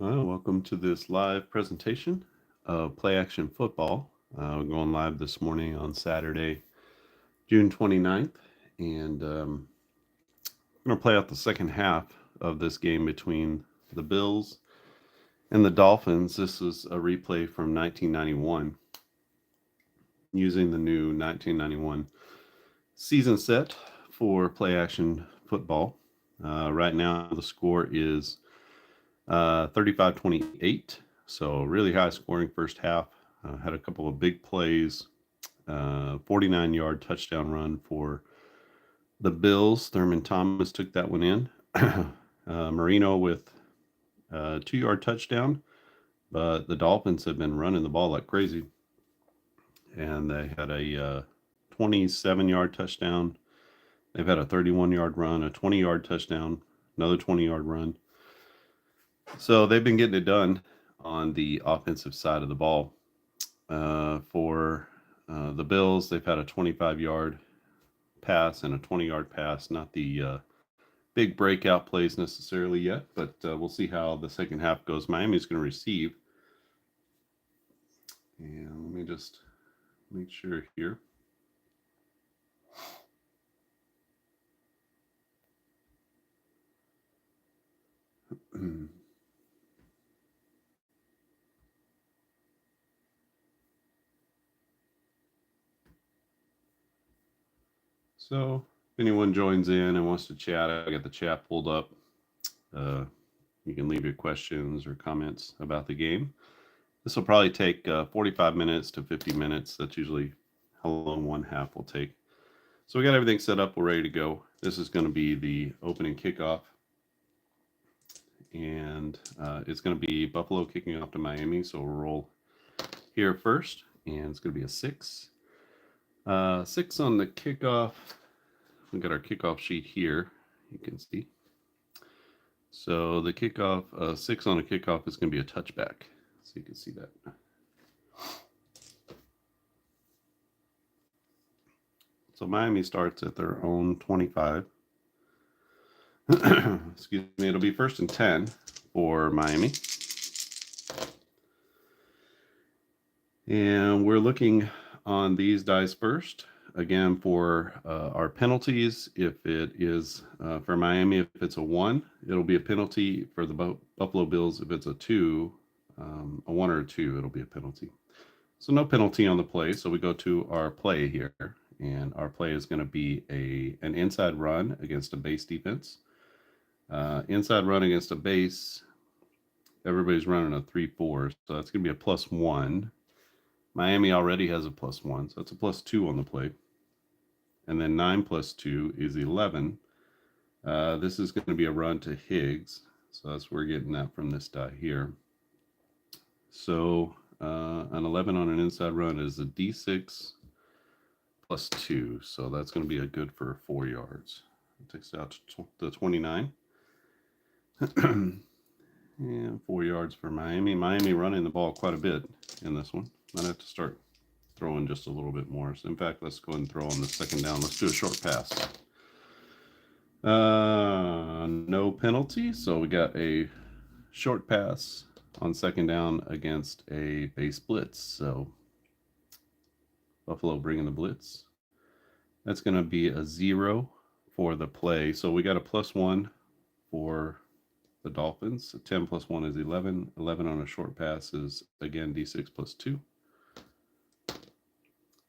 Welcome to this live presentation of Play Action Football. We're going live this morning on Saturday, June 29th, and we're going to play out the second half of this game between the Bills and the Dolphins. This is a replay from 1991 using the new 1991 season set for Play Action Football. Right now, the score is 35-28. So really high scoring first half. Had a couple of big plays. 49-yard touchdown run for the Bills. Thurman Thomas took that one in. Marino with a 2-yard touchdown. But the Dolphins have been running the ball like crazy. And they had a 27-yard touchdown. They've had a 31-yard run, a 20-yard touchdown, another 20-yard run. So they've been getting it done on the offensive side of the ball. For the Bills, they've had a 25-yard pass and a 20-yard pass. Not the big breakout plays necessarily yet, but we'll see how the second half goes. Miami's going to receive. And let me just make sure here. So if anyone joins in and wants to chat, I got the chat pulled up. You can leave your questions or comments about the game. This will probably take 45 minutes to 50 minutes. That's usually how long one half will take. So we got everything set up. We're ready to go. This is going to be the opening kickoff. And it's going to be Buffalo kicking off to Miami. So we'll roll here first. And it's going to be a 6. 6 on the kickoff. We got our kickoff sheet here. You can see. So the kickoff, 6 on a kickoff is going to be a touchback. So you can see that. So Miami starts at their own 25. Excuse me. It'll be 1st and 10 for Miami. And we're looking on these dice first. Again, for our penalties, if it is for Miami, if it's a 1, it'll be a penalty. For the Buffalo Bills, if it's a 2, a 1 or a 2, it'll be a penalty. So no penalty on the play. So we go to our play here. And our play is going to be an inside run against a base defense. Inside run against a base, everybody's running a 3-4. So that's going to be a +1. Miami already has a +1, so it's a +2 on the play. And then 9 + 2 is 11. This is going to be a run to Higgs. So that's where we're getting that from this die here. So an 11 on an inside run is a D6 +2. So that's going to be a good for 4 yards. It takes it out to 29. And 4 yards for Miami. Miami running the ball quite a bit in this one. Might have to start throwing just a little bit more. So in fact, let's go ahead and throw on the second down. Let's do a short pass. No penalty. So we got a short pass on second down against a base blitz. So Buffalo bringing the blitz. That's going to be a 0 for the play. So we got a +1 for the Dolphins. 10 + 1 is 11. 11 on a short pass is, again, D6 +2.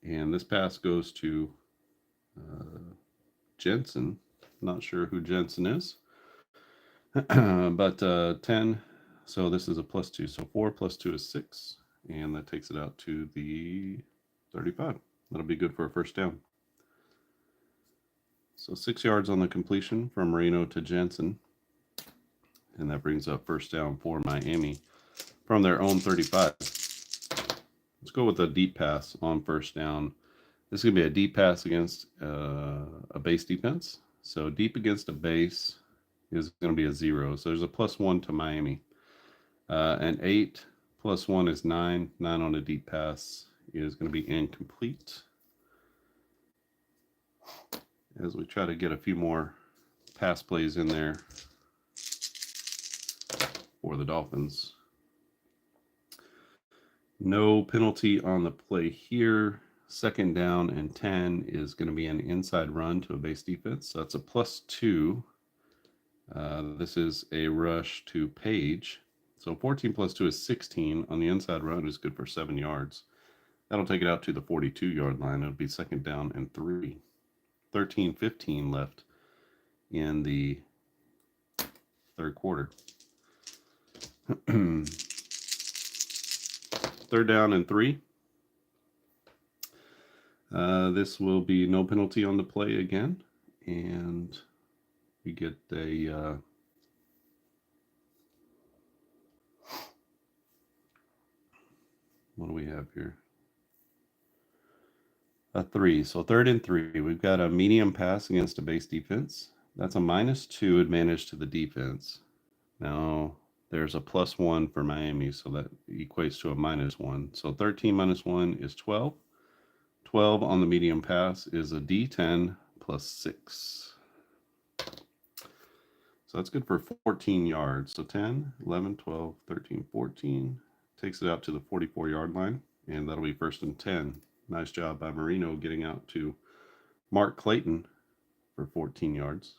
And this pass goes to Jensen. Not sure who Jensen is. But 10. So this is a +2. So 4 + 2 is 6. And that takes it out to the 35. That'll be good for a first down. So 6 yards on the completion from Marino to Jensen. And that brings up first down for Miami from their own 35. Let's go with a deep pass on first down. This is going to be a deep pass against a base defense. So deep against a base is going to be a 0. So there's a +1 to Miami. And 8 + 1 is 9. 9 on a deep pass is going to be incomplete. As we try to get a few more pass plays in there. for the Dolphins. No penalty on the play here. Second down and 10 is going to be an inside run to a base defense. So that's a +2. This is a rush to Page. So 14 plus 2 is 16. On the inside run is good for 7 yards. That'll take it out to the 42-yard line. It'll be second down and 3. 13:15 left in the third quarter. Third down and 3. This will be no penalty on the play again. And we get a what do we have here? A 3. So 3rd and 3. We've got a medium pass against a base defense. That's a -2 advantage to the defense. Now there's a +1 for Miami, so that equates to a -1. So 13 minus 1 is 12. 12 on the medium pass is a D10 +6. So that's good for 14 yards. So 10, 11, 12, 13, 14. Takes it out to the 44-yard line, and that'll be 1st and 10. Nice job by Marino getting out to Mark Clayton for 14 yards.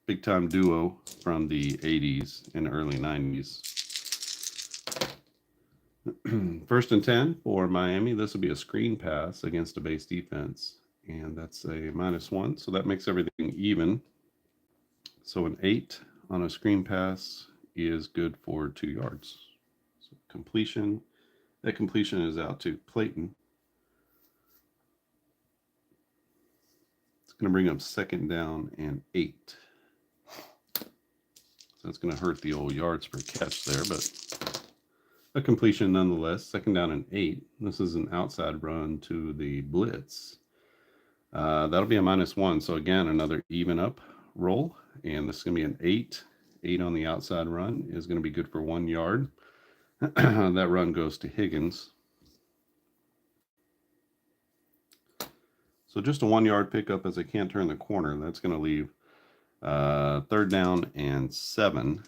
Big time duo from the 80s and early 90s. 1st and 10 for Miami. This will be a screen pass against a base defense, and that's a -1. So that makes everything even. So an 8 on a screen pass is good for 2 yards. So completion. That completion is out to Clayton. It's going to bring up second down and 8. So that's going to hurt the old yards per catch there, but a completion nonetheless. Second down and 8. This is an outside run to the blitz. That'll be a -1. So again, another even up roll, and this is going to be an 8. 8 on the outside run is going to be good for 1 yard. That run goes to Higgins. So just a 1 yard pickup as I can't turn the corner. That's going to leave 3rd down and 7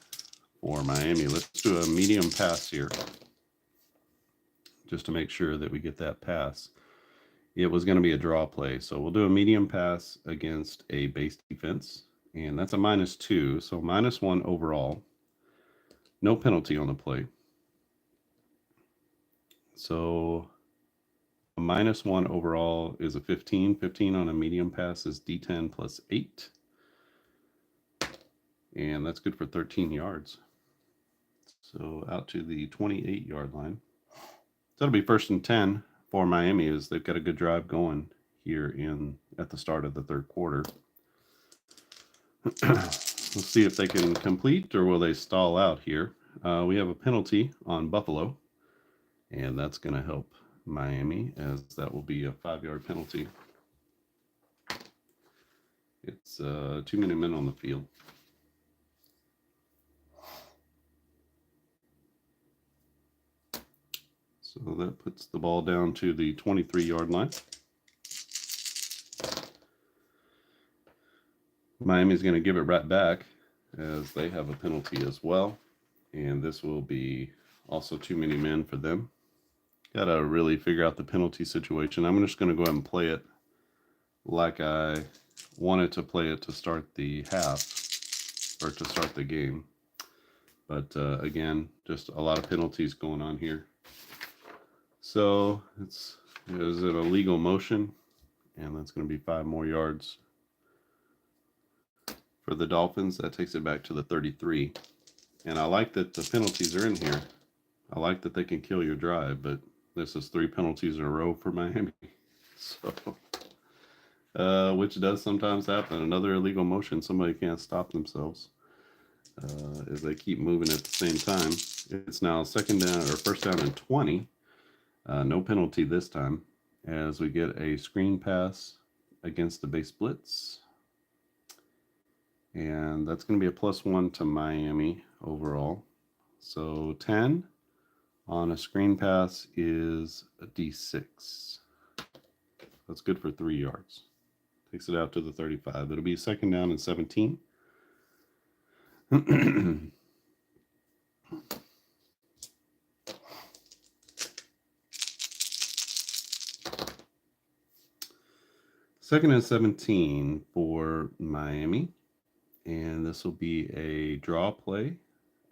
for Miami. Let's do a medium pass here just to make sure that we get that pass. It was going to be a draw play. So we'll do a medium pass against a base defense, and that's a -2. So -1 overall. No penalty on the play. So a -1 overall is a 15. 15 on a medium pass is D10 +8. And that's good for 13 yards. So out to the 28-yard line. So that'll be 1st and 10 for Miami, as they've got a good drive going here at the start of the third quarter. Let's see if they can complete, or will they stall out here. We have a penalty on Buffalo, and that's going to help Miami, as that will be a 5-yard penalty. It's too many men on the field. So that puts the ball down to the 23-yard line. Miami's going to give it right back, as they have a penalty as well. And this will be also too many men for them. Got to really figure out the penalty situation. I'm just going to go ahead and play it like I wanted to play it to start the half, or to start the game. But again, just a lot of penalties going on here. So is it a legal motion? And that's going to be 5 more yards for the Dolphins. That takes it back to the 33. And I like that the penalties are in here. I like that they can kill your drive, but this is 3 penalties in a row for Miami. So, which does sometimes happen. Another illegal motion. Somebody can't stop themselves as they keep moving at the same time. It's now 1st down and 20. No penalty this time, as we get a screen pass against the base blitz. And that's going to be a +1 to Miami overall. So 10 on a screen pass is a D6. That's good for 3 yards. Takes it out to the 35. It'll be 2nd down and 17. Second and 17 for Miami. And this will be a draw play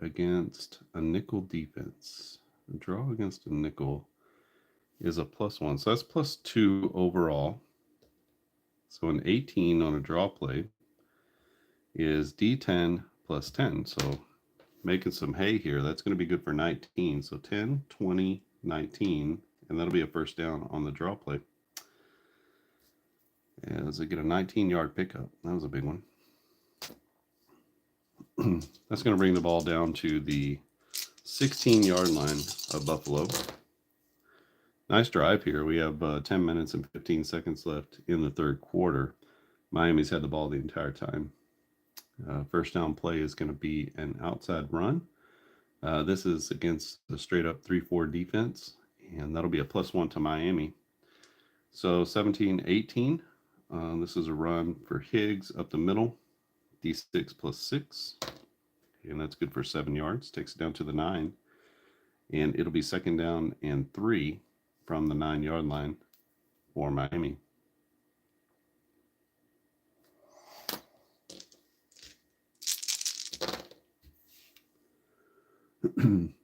against a nickel defense. A draw against a nickel is a +1. So that's +2 overall. So an 18 on a draw play is D10 plus 10. So making some hay here. That's going to be good for 19. So 10, 20, 19. And that'll be a first down on the draw play. As I get a 19-yard pickup. That was a big one. That's going to bring the ball down to the 16-yard line of Buffalo. Nice drive here. We have 10 minutes and 15 seconds left in the third quarter. Miami's had the ball the entire time. First down play is going to be an outside run. This is against the straight-up 3-4 defense, and that'll be a +1 to Miami. So 17-18. This is a run for Higgs up the middle. D6 plus 6. And that's good for 7 yards. Takes it down to the 9. And it'll be second down and 3 from the 9-yard line for Miami.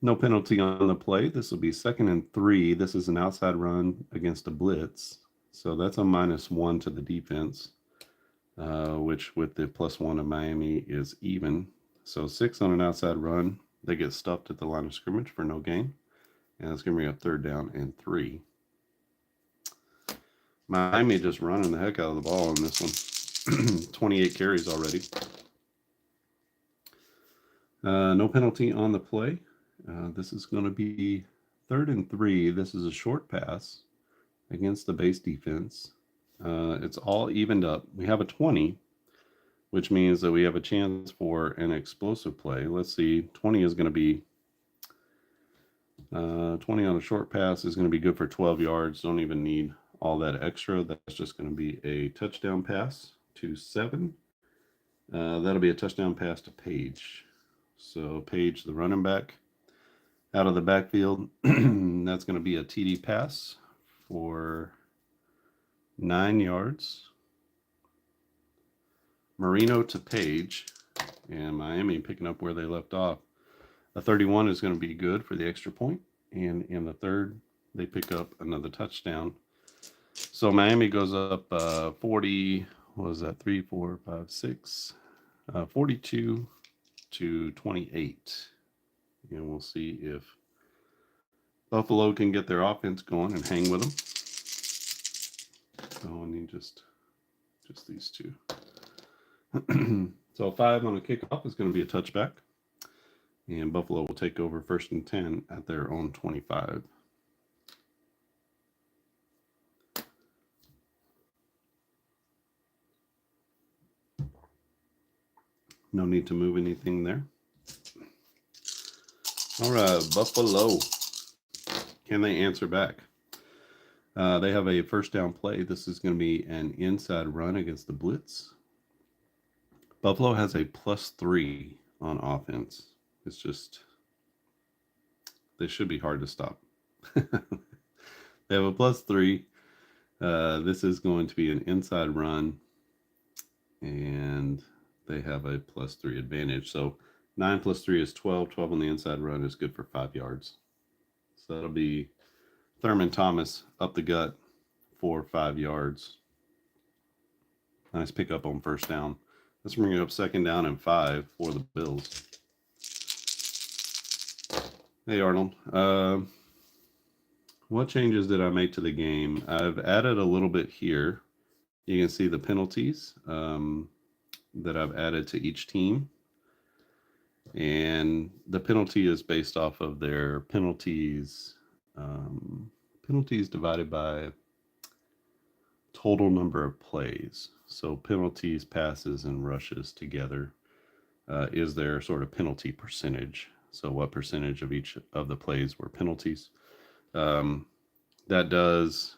No penalty on the play. This will be second and 3. This is an outside run against a blitz. So that's a -1 to the defense, which with the +1 of Miami is even. So 6 on an outside run. They get stuffed at the line of scrimmage for no gain. And it's going to bring up third down and 3. Miami just running the heck out of the ball in this one. 28 carries already. No penalty on the play. This is going to be third and 3. This is a short pass against the base defense. It's all evened up. We have a 20, which means that we have a chance for an explosive play. Let's see. 20 is going to be 20 on a short pass is going to be good for 12 yards. Don't even need all that extra. That's just going to be a touchdown pass to 7. That'll be a touchdown pass to Page. So Page, the running back, out of the backfield. That's going to be a TD pass for 9 yards. Marino to Page, and Miami picking up where they left off. A 31 is going to be good for the extra point, and in the third, they pick up another touchdown. So Miami goes up 40, what was that, 3, 4, 5, 6, 42 to 28. And we'll see if Buffalo can get their offense going and hang with them. Oh, I need just these two. So 5 on a kickoff is going to be a touchback. And Buffalo will take over first and 10 at their own 25. No need to move anything there. All right, Buffalo. Can they answer back? They have a first down play. This is going to be an inside run against the blitz. Buffalo has a +3 on offense. It's just, they should be hard to stop. They have a +3. This is going to be an inside run, and they have a +3 advantage. So 9 plus 3 is 12. 12 on the inside run is good for 5 yards. So that'll be Thurman Thomas up the gut for 5 yards. Nice pickup on first down. Let's bring it up second down and 5 for the Bills. Hey, Arnold. What changes did I make to the game? I've added a little bit here. You can see the penalties that I've added to each team. And the penalty is based off of their penalties divided by total number of plays. So penalties, passes, and rushes together is their sort of penalty percentage. So what percentage of each of the plays were penalties? That does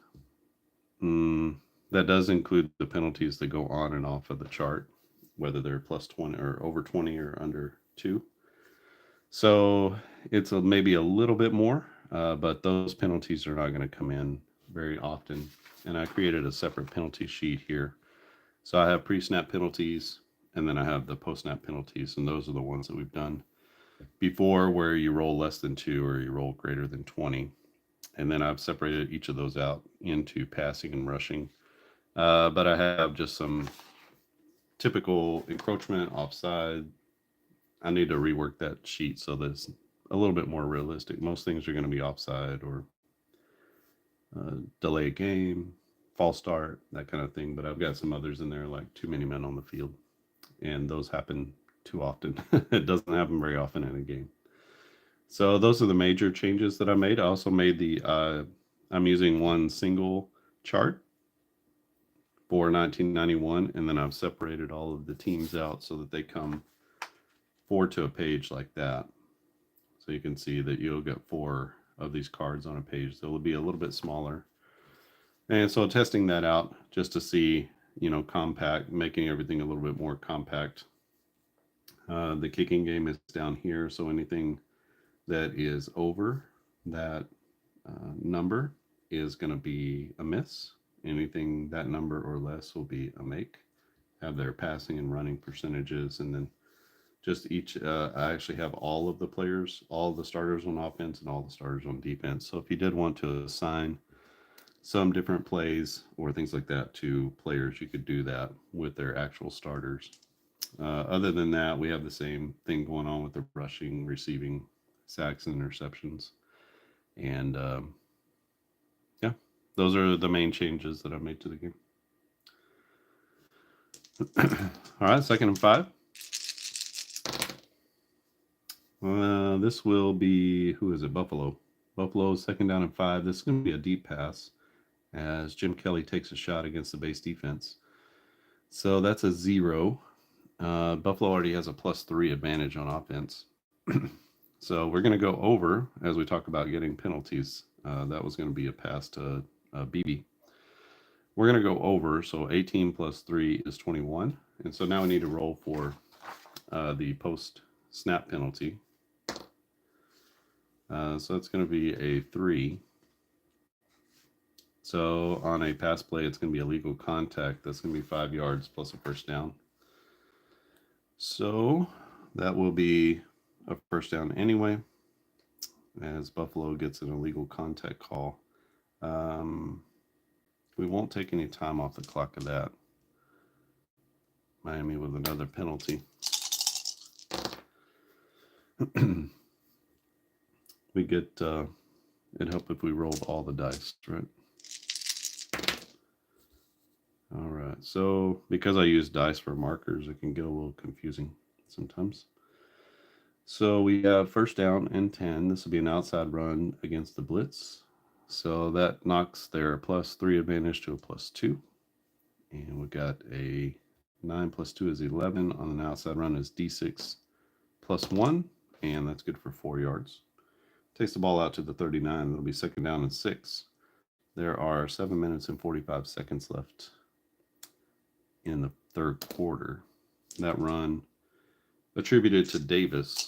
include the penalties that go on and off of the chart, whether they're +20 or over 20 or under 2. So it's maybe a little bit more, but those penalties are not going to come in very often. And I created a separate penalty sheet here. So I have pre-snap penalties, and then I have the post-snap penalties, and those are the ones that we've done before, where you roll less than 2 or you roll greater than 20. And then I've separated each of those out into passing and rushing. But I have just some typical encroachment, offside. I need to rework that sheet so that it's a little bit more realistic. Most things are going to be offside or delay a game, false start, that kind of thing. But I've got some others in there, like too many men on the field, and those happen too often. It doesn't happen very often in a game. So those are the major changes that I made. I also made I'm using one single chart for 1991, and then I've separated all of the teams out so that they come 4 to a page like that. So you can see that you'll get 4 of these cards on a page. They'll be a little bit smaller. And so testing that out just to see, compact, making everything a little bit more compact. The kicking game is down here. So anything that is over that number is going to be a miss. Anything that number or less will be a make. Have their passing and running percentages, and then just each, I actually have all of the players, all the starters on offense and all the starters on defense. So if you did want to assign some different plays or things like that to players, you could do that with their actual starters. Other than that, we have the same thing going on with the rushing, receiving, sacks, and interceptions. And yeah, those are the main changes that I made to the game. All right, 2nd and 5. This will be, who is it? Buffalo. Buffalo, 2nd down and 5. This is going to be a deep pass as Jim Kelly takes a shot against the base defense. So that's a 0. Buffalo already has a +3 advantage on offense. So we're going to go over as we talk about getting penalties. That was going to be a pass to BB. We're going to go over. So 18 + 3 is 21. And so now we need to roll for the post-snap penalty. So it's going to be a 3. So on a pass play, it's going to be a legal contact. That's going to be 5 yards plus a first down. So that will be a first down anyway, as Buffalo gets an illegal contact call. We won't take any time off the clock of that. Miami with another penalty. We get, it'd help if we rolled all the dice, right? All right, so because I use dice for markers, it can get a little confusing sometimes. So we have first down and 10. This will be an outside run against the blitz. So that knocks their +3 advantage to a +2. And we got a 9 + 2 is 11. On an outside run is D6 +1. And that's good for 4 yards. Takes the ball out to the 39. It'll be 2nd down and 6. There are 7 minutes and 45 seconds left in the 3rd quarter. That run attributed to Davis,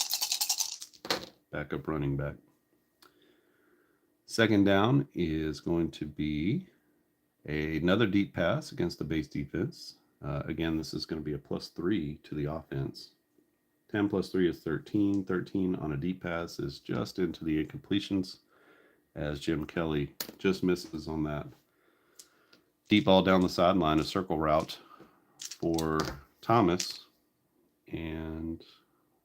backup running back. 2nd down is going to be another deep pass against the base defense. Again, this is going to be a +3 to the offense. 10 + 3 is 13. 13 on a deep pass is just into the incompletions, as Jim Kelly just misses on that deep ball down the sideline, a circle route for Thomas, and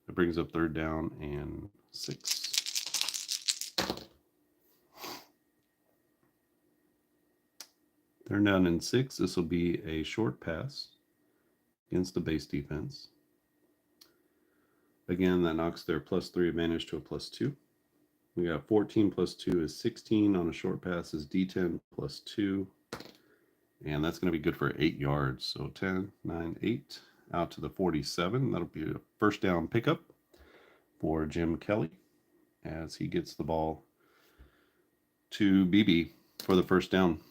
it brings up 3rd down and 6. 3rd down and 6. This will be a short pass against the base defense. Again, that knocks their +3 advantage to a +2. We got 14 + 2 is 16. On a short pass is D10 + 2. And that's going to be good for 8 yards. So 10, 9, 8 out to the 47. That'll be a first down pickup for Jim Kelly as he gets the ball to BB for the first down.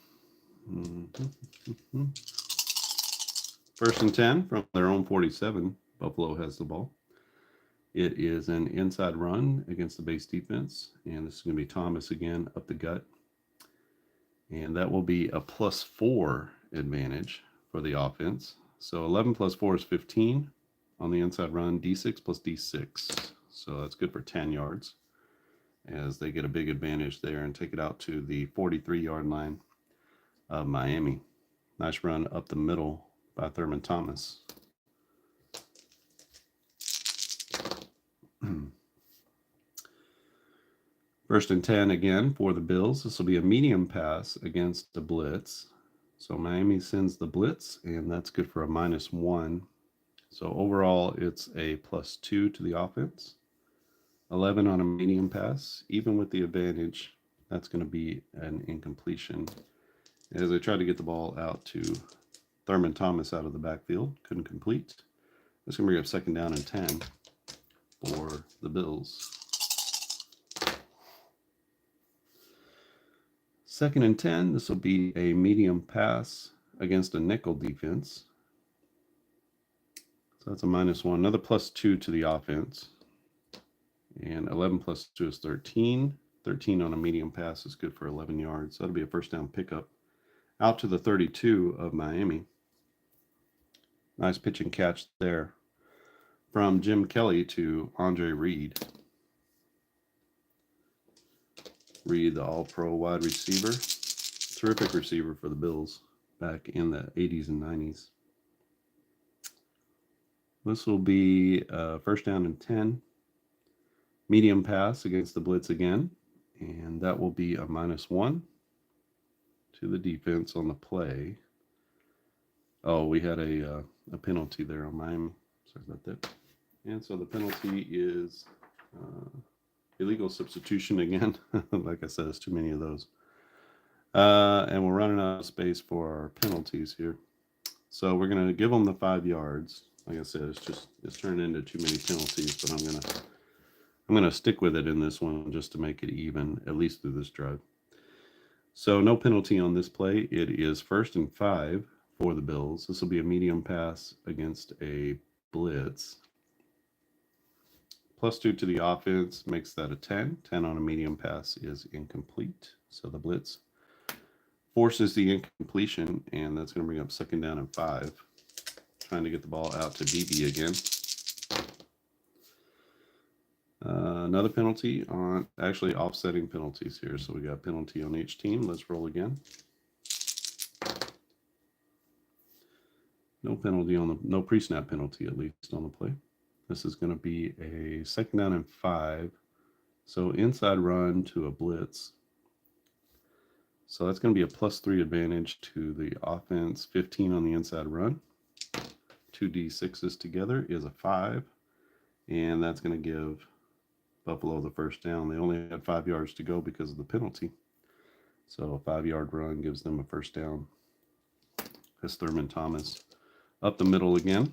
1st and 10 from their own 47. Buffalo has the ball. It is an inside run against the base defense, and this is going to be Thomas again up the gut. And that will be a +4 advantage for the offense. So 11 plus 4 is 15 on the inside run, D6 plus D6. So that's good for 10 yards as they get a big advantage there and take it out to the 43-yard line of Miami. Nice run up the middle by Thurman Thomas. First and 10 again for the Bills. This will be a medium pass against the blitz. So Miami sends the blitz, and that's good for a -1. So overall, it's a +2 to the offense. 11 on a medium pass. Even with the advantage, that's going to be an incompletion. As I tried to get the ball out to Thurman Thomas out of the backfield, couldn't complete. That's going to bring up second down and 10 for the Bills. Second and 10, this will be a medium pass against a nickel defense. So that's a -1, another +2 to the offense. And 11 plus 2 is 13. 13 on a medium pass is good for 11 yards. That'll be a first down pickup out to the 32 of Miami. Nice pitch and catch there from Jim Kelly to Andre Reed. Reed, the all-pro wide receiver. Terrific receiver for the Bills back in the 80s and 90s. This will be first down and 10. Medium pass against the blitz again. And that will be a -1 to the defense on the play. Oh, we had a penalty there on Miami. Sorry about that. And so the penalty is illegal substitution again. Like I said, there's too many of those. And we're running out of space for our penalties here. So we're going to give them the 5 yards. Like I said, it's turned into too many penalties, but I'm going to stick with it in this one just to make it even, at least through this drive. So no penalty on this play. It is 1st and 5 for the Bills. This will be a medium pass against a blitz. +2 to the offense makes that a 10. 10 on a medium pass is incomplete. So the blitz forces the incompletion, and that's going to bring up second down and 5. Trying to get the ball out to BB again. Another penalty on, actually offsetting penalties here. So we got penalty on each team. Let's roll again. No penalty on the, no pre-snap penalty at least on the play. This is going to be a second down and 5. So inside run to a blitz. So that's going to be a +3 advantage to the offense. 15 on the inside run. 2 D6s together is a 5. And that's going to give Buffalo the first down. They only had 5 yards to go because of the penalty. So a 5-yard run gives them a first down. As Thurman Thomas up the middle again.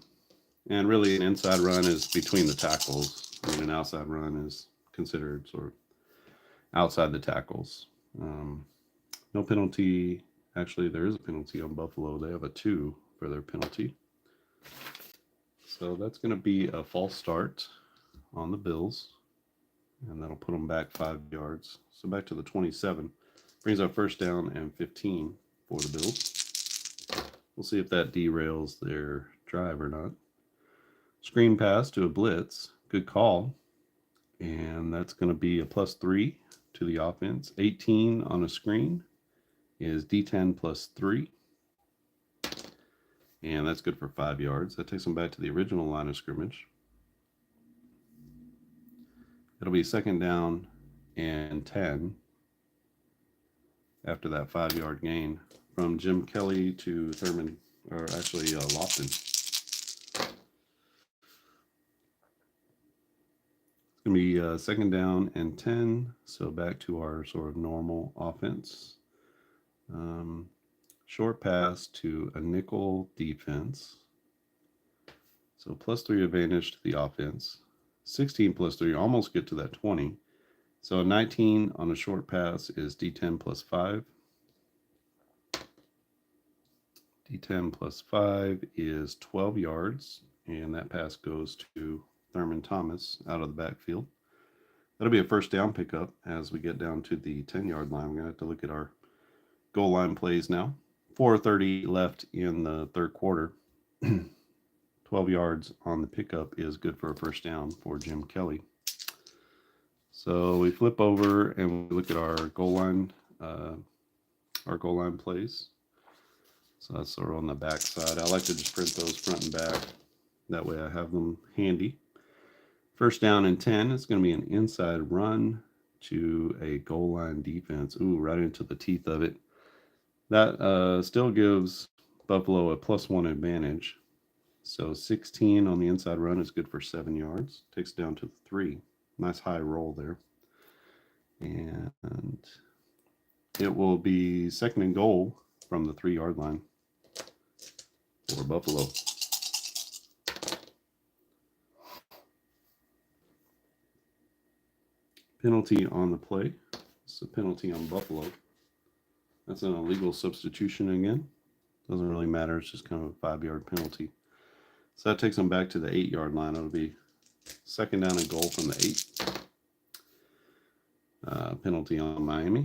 And really, an inside run is between the tackles. I mean, an outside run is considered sort of outside the tackles. No penalty. Actually, there is a penalty on Buffalo. They have a 2 for their penalty. So that's going to be a false start on the Bills. And that'll put them back 5 yards. So back to the 27. Brings up first down and 15 for the Bills. We'll see if that derails their drive or not. Screen pass to a blitz. Good call. And that's going to be a +3 to the offense. 18 on a screen is D10 +3. And that's good for 5 yards. That takes them back to the original line of scrimmage. It'll be second down and 10 after that 5-yard gain from Jim Kelly to Thurman, or actually Lofton. It's going to be second down and 10, so back to our sort of normal offense. Short pass to a nickel defense. So +3 advantage to the offense. 16 +3, almost get to that 20. So 19 on a short pass is D10 +5. D10 +5 is 12 yards, and that pass goes to Thurman Thomas out of the backfield. That'll be a first down pickup as we get down to the 10-yard line. We're going to have to look at our goal line plays now. 4:30 left in the third quarter. 12 yards on the pickup is good for a first down for Jim Kelly. So we flip over and we look at our goal line plays. So that's sort of on the back side. I like to just print those front and back. That way I have them handy. First down and 10, it's going to be an inside run to a goal line defense. Ooh, right into the teeth of it. That still gives Buffalo a +1 advantage. So 16 on the inside run is good for 7 yards. Takes it down to 3. Nice high roll there. And it will be second and goal from the 3-yard line for Buffalo. Penalty on the play. It's a penalty on Buffalo. That's an illegal substitution again. Doesn't really matter. It's just kind of a 5-yard penalty. So that takes them back to the 8-yard line. It'll be second down and goal from the 8. Penalty on Miami.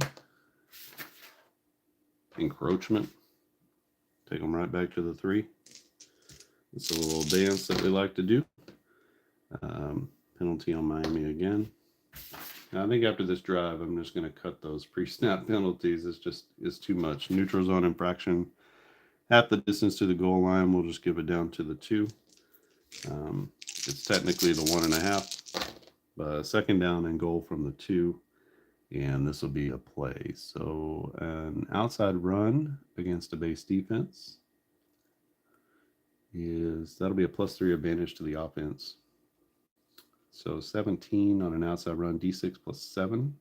Encroachment. Take them right back to the 3. It's a little dance that we like to do. Penalty on Miami again. Now, I think after this drive, I'm just going to cut those pre-snap penalties. It's too much. Neutral zone infraction, half the distance to the goal line. We'll just give it down to the 2. It's technically the 1.5, but second down and goal from the 2, and this will be a play. So an outside run against a base defense that'll be a +3 advantage to the offense. So 17 on an outside run, D6 +7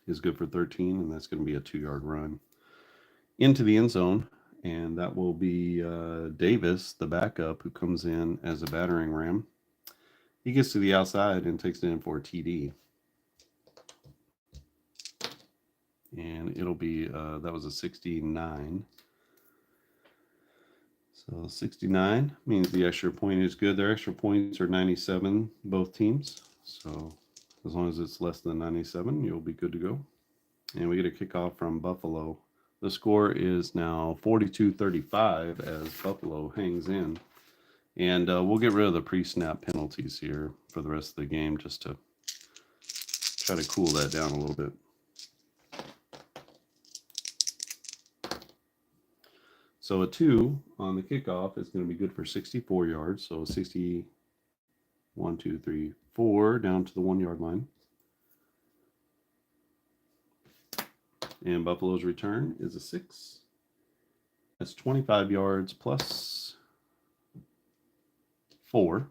is good for 13, and that's going to be a 2-yard run into the end zone, and that will be Davis, the backup, who comes in as a battering ram. He gets to the outside and takes it in for a TD. And it'll be, that was a 69. So 69 means the extra point is good. Their extra points are 97, both teams. So as long as it's less than 97, you'll be good to go. And we get a kickoff from Buffalo. The score is now 42-35 as Buffalo hangs in. And we'll get rid of the pre-snap penalties here for the rest of the game just to try to cool that down a little bit. So a 2 on the kickoff is going to be good for 64 yards. So 60, 1, 2, 3, 4 down to the 1-yard line. And Buffalo's return is a 6. That's 25 yards plus 4.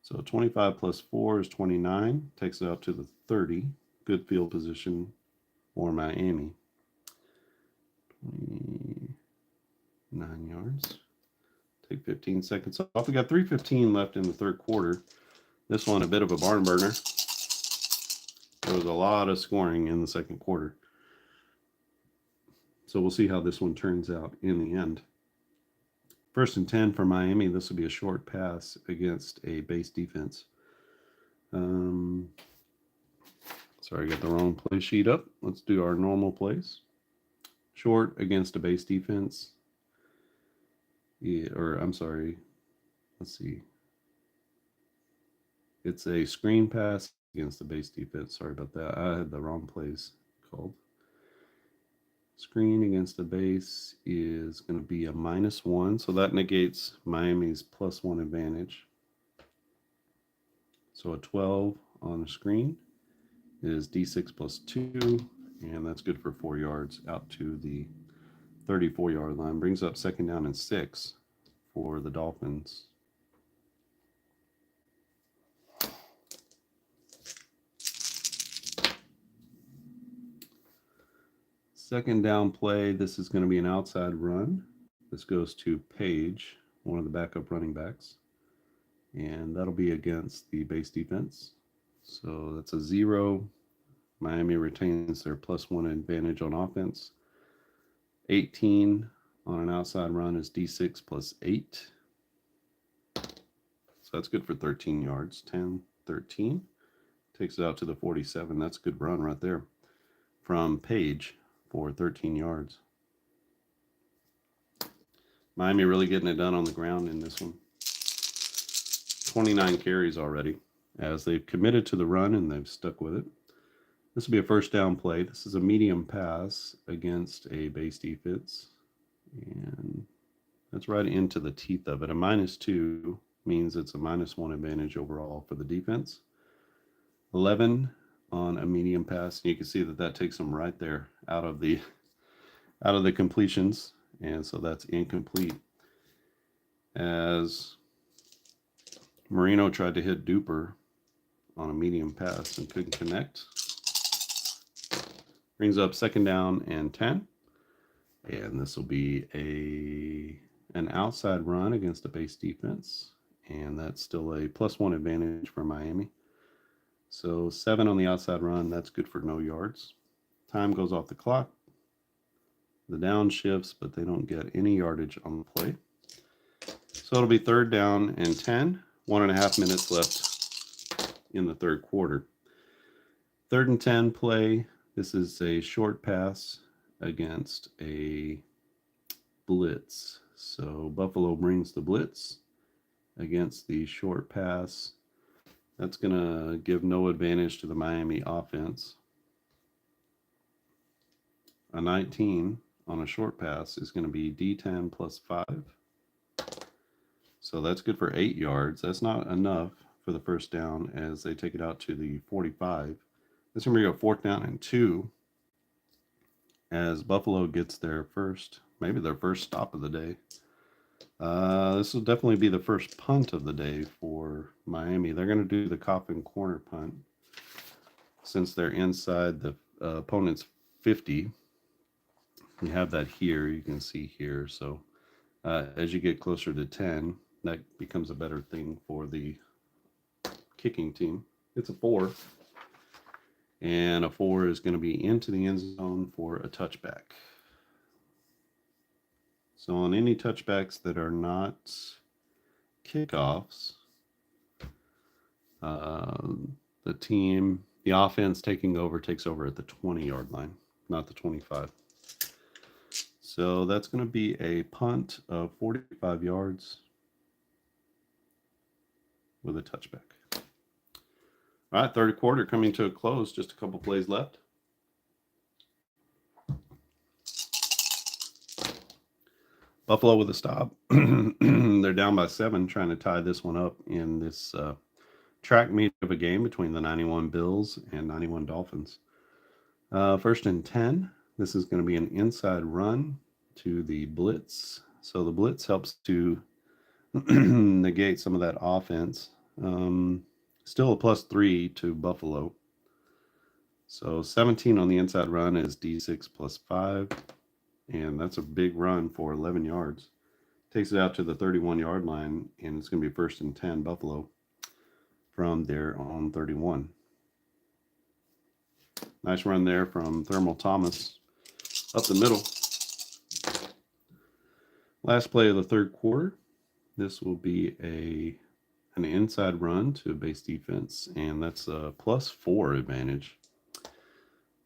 So 25 plus 4 is 29. Takes it out to the 30. Good field position for Miami. 29 yards. Take 15 seconds off. We got 3:15 left in the third quarter. This one a bit of a barn burner. There was a lot of scoring in the second quarter. So we'll see how this one turns out in the end. First and 10 for Miami. This will be a short pass against a base defense. Sorry, I got the wrong play sheet up. Let's do our normal plays. Short against a base defense. Yeah, or I'm sorry. Let's see. It's a screen pass against the base defense. Sorry about that. I had the wrong plays called. Screen against the base is going to be a -1. So that negates Miami's +1 advantage. So a 12 on the screen is D6 +2. And that's good for 4 yards out to the 34-yard line. Brings up second down and 6 for the Dolphins. Second down play, this is going to be an outside run. This goes to Page, one of the backup running backs. And that'll be against the base defense. So that's a 0. Miami retains their +1 advantage on offense. 18 on an outside run is D6 +8. that's good for 13 yards. 10, 13. Takes it out to the 47. That's a good run right there from Page for 13 yards. Miami really getting it done on the ground in this one. 29 carries already, as they've committed to the run and they've stuck with it. This will be a first down play. This is a medium pass against a base defense. And that's right into the teeth of it. A -2 means it's a -1 advantage overall for the defense. 11 on a medium pass. And you can see that takes them right there out of the completions. And so that's incomplete. As Marino tried to hit Duper on a medium pass and couldn't connect. Brings up second down and 10. And this will be an outside run against a base defense. And that's still a +1 advantage for Miami. So 7 on the outside run. That's good for no yards. Time goes off the clock. The down shifts, but they don't get any yardage on the play. So it'll be third down and 10. 1.5 minutes left in the third quarter. 3rd and 10 play. This is a short pass against a blitz. So Buffalo brings the blitz against the short pass. That's going to give no advantage to the Miami offense. A 19 on a short pass is going to be D10 +5. So that's good for 8 yards. That's not enough for the first down as they take it out to the 45. This is going to be a 4th down and 2 as Buffalo gets maybe their first stop of the day. This will definitely be the first punt of the day for Miami. They're going to do the coffin corner punt since they're inside the opponent's 50. You have that here. You can see here. So as you get closer to 10, that becomes a better thing for the kicking team. It's a 4. And a 4 is going to be into the end zone for a touchback. So on any touchbacks that are not kickoffs, the offense takes over at the 20-yard line, not the 25. So that's going to be a punt of 45 yards with a touchback. All right, third quarter coming to a close. Just a couple plays left. Buffalo with a stop. They're down by 7, trying to tie this one up in this track meet of a game between the 91 Bills and 91 Dolphins. 1st and 10. This is going to be an inside run to the blitz. So the blitz helps to negate some of that offense. Still a +3 to Buffalo. So 17 on the inside run is D6 +5. And that's a big run for 11 yards. Takes it out to the 31-yard line, and it's going to be 1st and 10 Buffalo from their own 31. Nice run there from Thermal Thomas up the middle. Last play of the third quarter. This will be an inside run to a base defense, and that's a +4 advantage.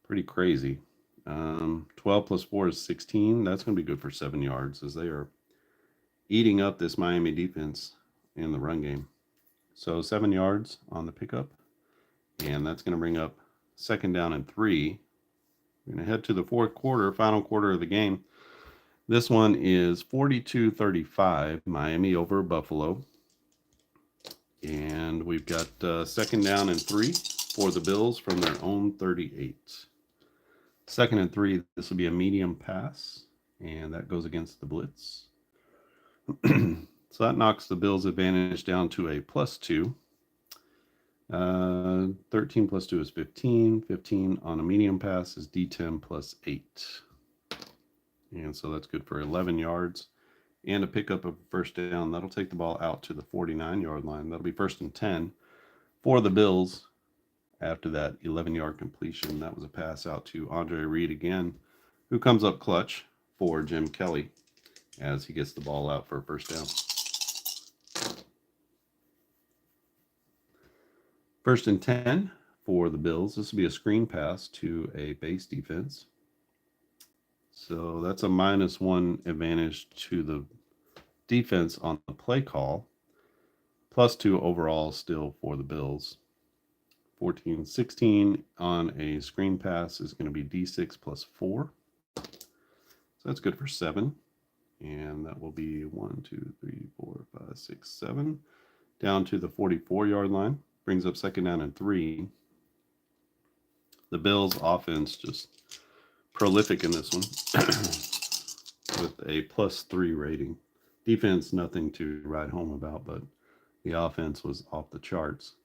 Pretty crazy. 12 +4 is 16. That's going to be good for 7 yards as they are eating up this Miami defense in the run game. So 7 yards on the pickup, and that's going to bring up 2nd down and 3. We're going to head to the fourth quarter, final quarter of the game. This one is 42-35, Miami over Buffalo. And we've got 2nd down and 3 for the Bills from their own 38. 2nd and 3, this will be a medium pass, and that goes against the blitz. So that knocks the Bills' advantage down to a +2. 13 +2 is 15. 15 on a medium pass is D10 +8. And so that's good for 11 yards and a pickup of first down. That'll take the ball out to the 49-yard line. That'll be 1st and 10 for the Bills. After that 11-yard completion, that was a pass out to Andre Reed again, who comes up clutch for Jim Kelly as he gets the ball out for a first down. First and 10 for the Bills. This will be a screen pass to a base defense. So that's a -1 advantage to the defense on the play call, +2 overall still for the Bills. 14-16 on a screen pass is going to be D6 +4. So that's good for 7. And that will be 1, 2, 3, 4, 5, 6, 7. Down to the 44-yard line. Brings up second down and 3. The Bills offense just prolific in this one with a +3 rating. Defense, nothing to write home about, but the offense was off the charts.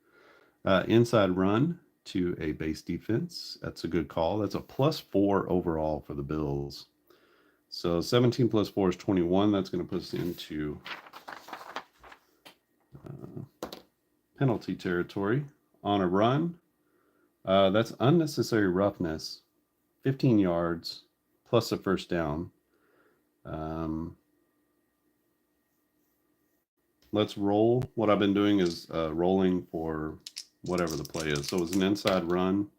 Inside run to a base defense. That's a good call. That's a +4 overall for the Bills. So 17 +4 is 21. That's going to put us into penalty territory. On a run, that's unnecessary roughness. 15 yards plus a first down. Let's roll. What I've been doing is rolling for whatever the play is. So it was an inside run,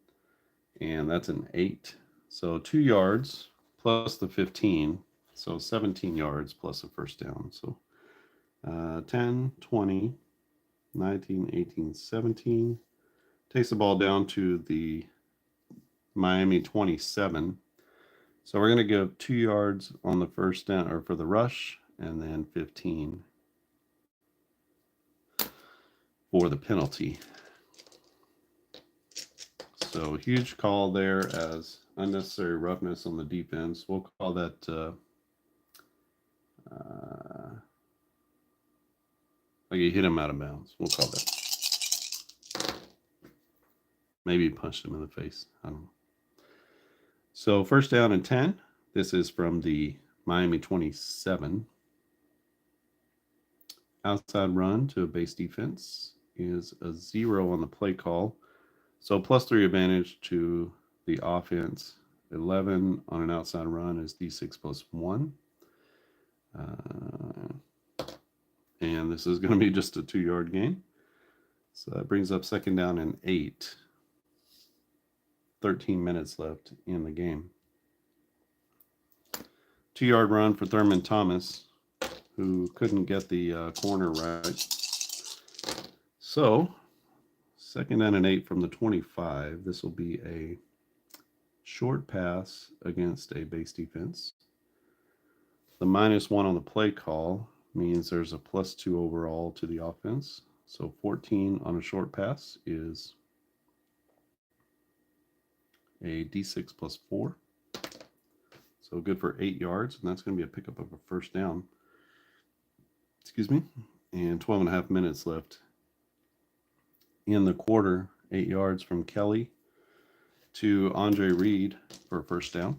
and that's an 8. So 2 yards plus the 15. So 17 yards plus a first down. So 10, 20, 19, 18, 17. Takes the ball down to the Miami 27. So we're going to give 2 yards on the first down or for the rush, and then 15 for the penalty. So huge call there as unnecessary roughness on the defense. We'll call that like you hit him out of bounds. We'll call that. Maybe punched him in the face. I don't know. So first down and 10. This is from the Miami 27. Outside run to a base defense is a 0 on the play call. So +3 advantage to the offense. 11 on an outside run is D6 +1. And this is going to be just a 2-yard gain. So that brings up second down and 8. 13 minutes left in the game. 2-yard run for Thurman Thomas, who couldn't get the corner right. So, second down and 8 from the 25. This will be a short pass against a base defense. The -1 on the play call means there's a +2 overall to the offense. So 14 on a short pass is a D6 +4. So good for 8 yards, and that's going to be a pickup of a first down. Excuse me. And 12 and a half minutes left in the quarter. 8 yards from Kelly to Andre Reed for a first down.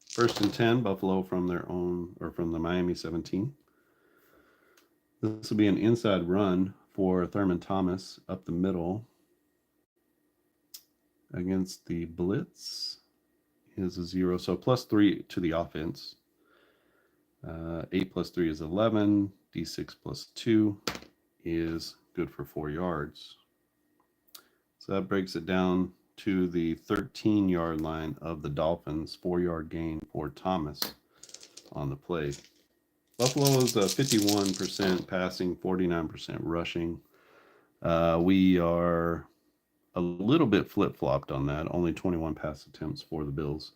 First and 10, Buffalo from their own, or from the Miami 17. This will be an inside run for Thurman Thomas up the middle against the blitz is a 0. So +3 to the offense. 8 +3 is 11. D6 +2 is good for 4 yards. So that breaks it down to the 13-yard line of the Dolphins. 4-yard gain for Thomas on the play. Buffalo is 51% passing, 49% rushing. We are a little bit flip-flopped on that. Only 21 pass attempts for the Bills.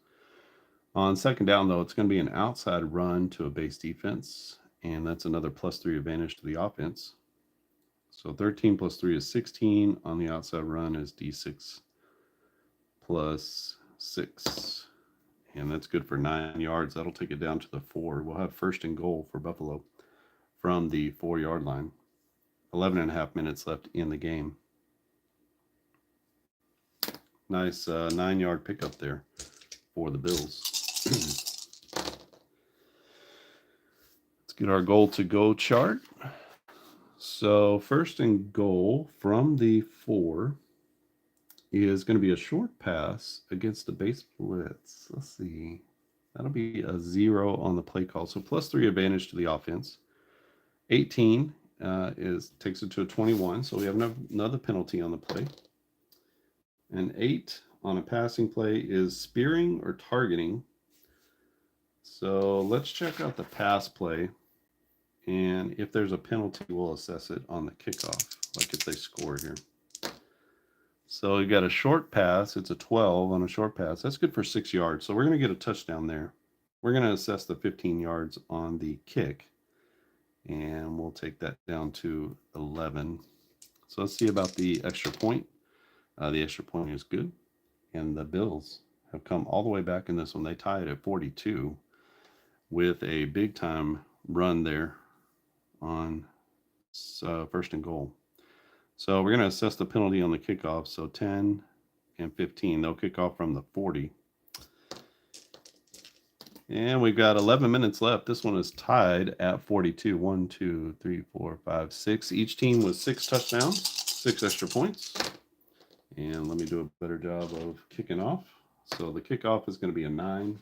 On second down, though, it's going to be an outside run to a base defense, and that's another +3 advantage to the offense. So 13 +3 is 16. On the outside run is D6 +6. And that's good for 9 yards. That'll take it down to the 4. We'll have first and goal for Buffalo from the 4-yard line. 11 and a half minutes left in the game. Nice 9-yard pickup there for the Bills. Let's get our goal to go chart. So first and goal from the 4 is going to be a short pass against the base blitz. Let's see. That'll be a 0 on the play call. So +3 advantage to the offense. 18 takes it to a 21. So we have another penalty on the play. An 8 on a passing play is spearing or targeting. So let's check out the pass play. And if there's a penalty, we'll assess it on the kickoff, like if they score here. So we got a short pass. It's a 12 on a short pass. That's good for 6 yards. So we're going to get a touchdown there. We're going to assess the 15 yards on the kick. And we'll take that down to 11. So let's see about the extra point. The extra point is good. And the Bills have come all the way back in this one. They tied at 42 with a big time run there on first and goal. So we're going to assess the penalty on the kickoff. So 10 and 15. They'll kick off from the 40. And we've got 11 minutes left. This one is tied at 42. 1, 2, 3, 4, 5, 6. Each team with 6 touchdowns, 6 extra points. And let me do a better job of kicking off. So the kickoff is going to be a 9.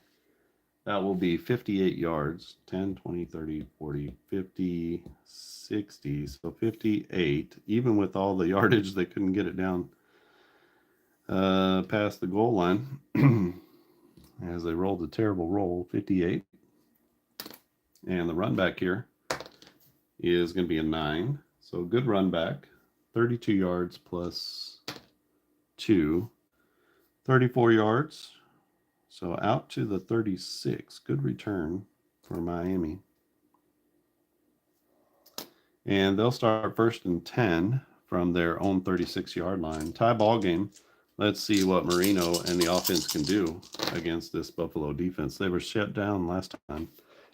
That will be 58 yards. 10, 20, 30, 40, 50, 60. So 58. Even with all the yardage, they couldn't get it down past the goal line. As they rolled a terrible roll, 58. And the run back here is going to be a 9. So good run back. 32 yards plus 2. 34 yards. So out to the 36. Good return for Miami. And they'll start first and 10 from their own 36-yard line. Tie ball game. Let's see what Marino and the offense can do against this Buffalo defense. They were shut down last time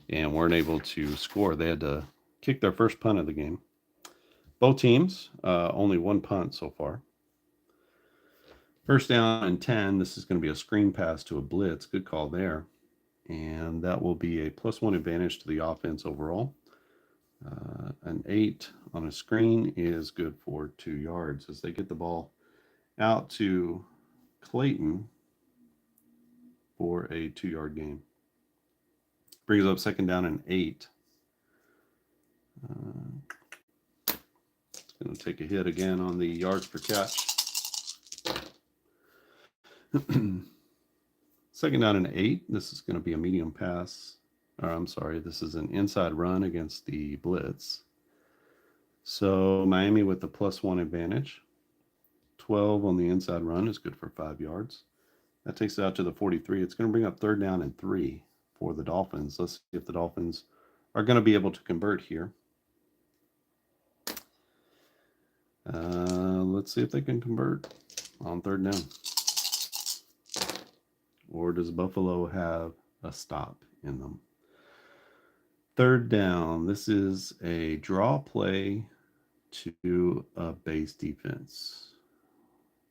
and weren't able to score. They had to kick their first punt of the game. Both teams, only one punt so far. First down and 10. This is going to be a screen pass to a blitz. Good call there. And that will be a +1 advantage to the offense overall. An 8 on a screen is good for 2 yards as they get the ball out to Clayton for a 2-yard gain. Brings up second down and 8. It's going to take a hit again on the yards per catch. Second down and 8. This is going to be a medium pass. Or I'm sorry, this is an inside run against the blitz. So Miami with the +1 advantage. 12 on the inside run is good for 5 yards. That takes it out to the 43. It's going to bring up third down and 3 for the Dolphins. Let's see if the Dolphins are going to be able to convert here. Let's see if they can convert on third down. Or does Buffalo have a stop in them? Third down. This is a draw play to a base defense.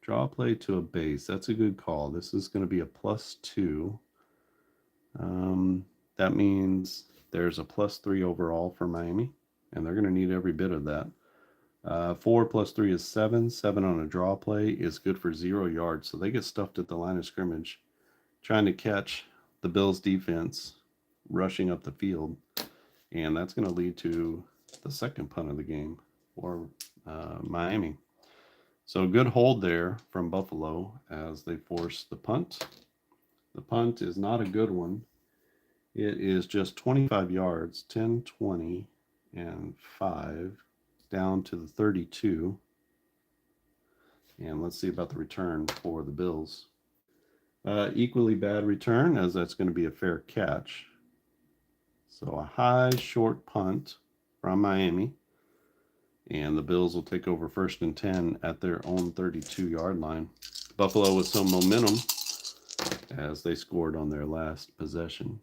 Draw play to a base. That's a good call. This is going to be a +2. That means there's a +3 overall for Miami, and they're going to need every bit of that. 4 + 3 is 7. 7 on a draw play is good for 0 yards. So they get stuffed at the line of scrimmage trying to catch the Bills defense rushing up the field. And that's going to lead to the second punt of the game for Miami. So good hold there from Buffalo as they force the punt. The punt is not a good one. It is just 25 yards, 10, 20, and 5 down to the 32. And let's see about the return for the Bills. Equally bad return, as that's going to be a fair catch. So a high short punt from Miami. And the Bills will take over first and 10 at their own 32-yard line. Buffalo with some momentum as they scored on their last possession.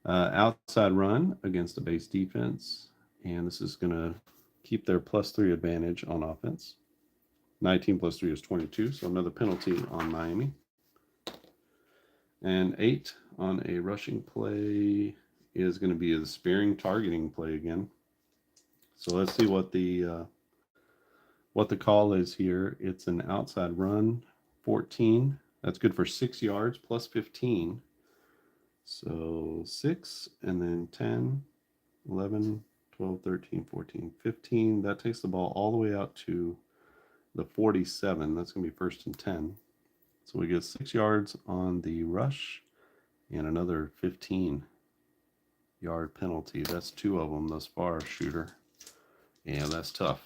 Outside run against the base defense. And this is going to keep their +3 advantage on offense. 19 + 3 is 22, so another penalty on Miami. And 8 on a rushing play is going to be a spearing targeting play again. So let's see what the call is here. It's an outside run, 14. That's good for 6 yards +15. So 6 and then 10, 11, 12, 13, 14, 15. That takes the ball all the way out to the 47. That's going to be 1st and 10. So we get 6 yards on the rush and another 15-yard penalty. That's 2 of them thus far, shooter. And that's tough.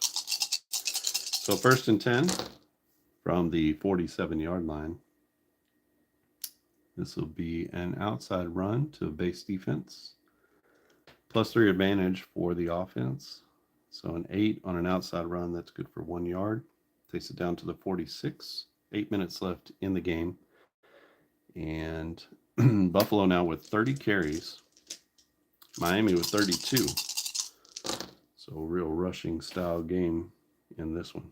So 1st and 10 from the 47-yard line. This will be an outside run to base defense. +3 advantage for the offense. So an 8 on an outside run, that's good for 1 yard. Takes it down to the 46. 8 minutes left in the game. And Buffalo now with 30 carries. Miami with 32. So a real rushing style game in this one.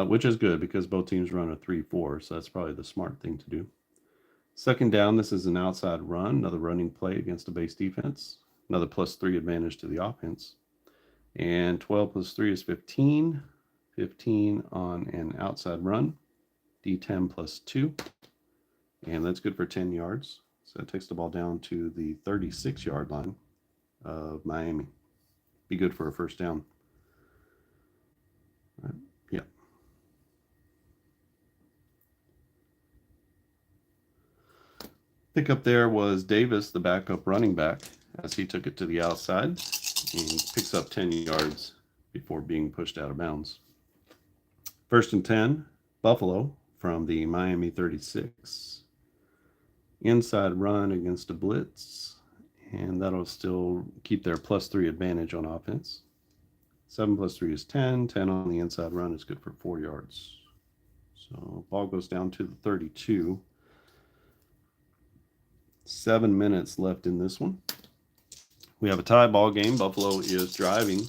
Which is good because both teams run a 3-4. So that's probably the smart thing to do. 2nd down, this is an outside run. Another running play against a base defense. Another +3 advantage to the offense. And 12 + 3 is 15. 15 on an outside run. D10 + 2. And that's good for 10 yards. So that takes the ball down to the 36-yard line of Miami. Be good for a 1st down. Yeah. Pickup there was Davis, the backup running back, as he took it to the outside and picks up 10 yards before being pushed out of bounds. 1st and 10, Buffalo from the Miami 36. Inside run against a blitz, and that'll still keep their +3 advantage on offense. 7 + 3 is 10. 10 on the inside run is good for 4 yards. So ball goes down to the 32. 7 minutes left in this one. We have a tie ball game. Buffalo is driving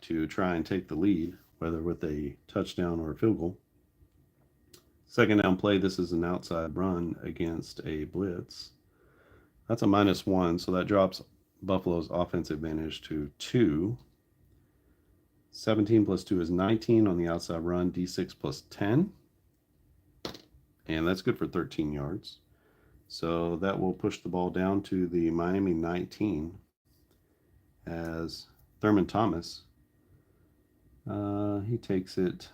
to try and take the lead, whether with a touchdown or a field goal. 2nd down play, this is an outside run against a blitz. That's a -1, so that drops Buffalo's offensive advantage to 2. 17 + 2 is 19 on the outside run, D6 + 10. And that's good for 13 yards. So that will push the ball down to the Miami 19 as Thurman Thomas, he takes it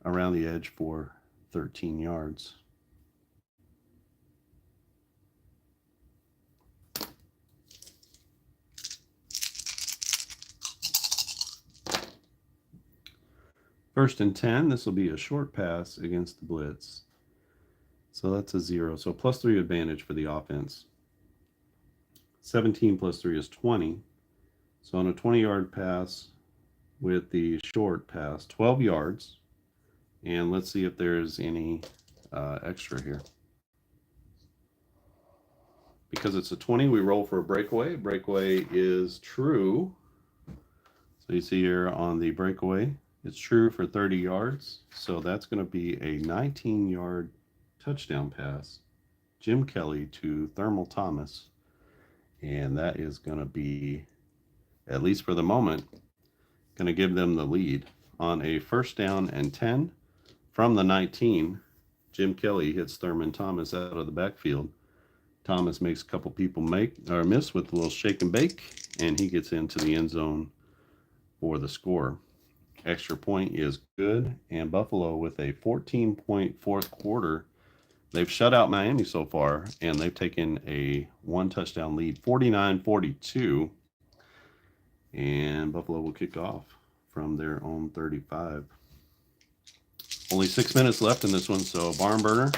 around the edge for 13 yards. First and 10, this will be a short pass against the blitz. So that's a 0. So +3 advantage for the offense. 17 + 3 is 20. So on a 20-yard pass with the short pass, 12 yards. And let's see if there's any extra here. Because it's a 20, we roll for a breakaway. Breakaway is true. So you see here on the breakaway, it's true for 30 yards. So that's going to be a 19-yard touchdown pass. Jim Kelly to Thurman Thomas. And that is going to be, at least for the moment, going to give them the lead. On a 1st down and 10 from the 19, Jim Kelly hits Thurman Thomas out of the backfield. Thomas makes a couple people miss with a little shake and bake, and he gets into the end zone for the score. Extra point is good, and Buffalo with a 14-point 4th quarter. They've shut out Miami so far, and they've taken a 1-touchdown lead, 49-42. And Buffalo will kick off from their own 35. Only 6 minutes left in this one, so barn burner.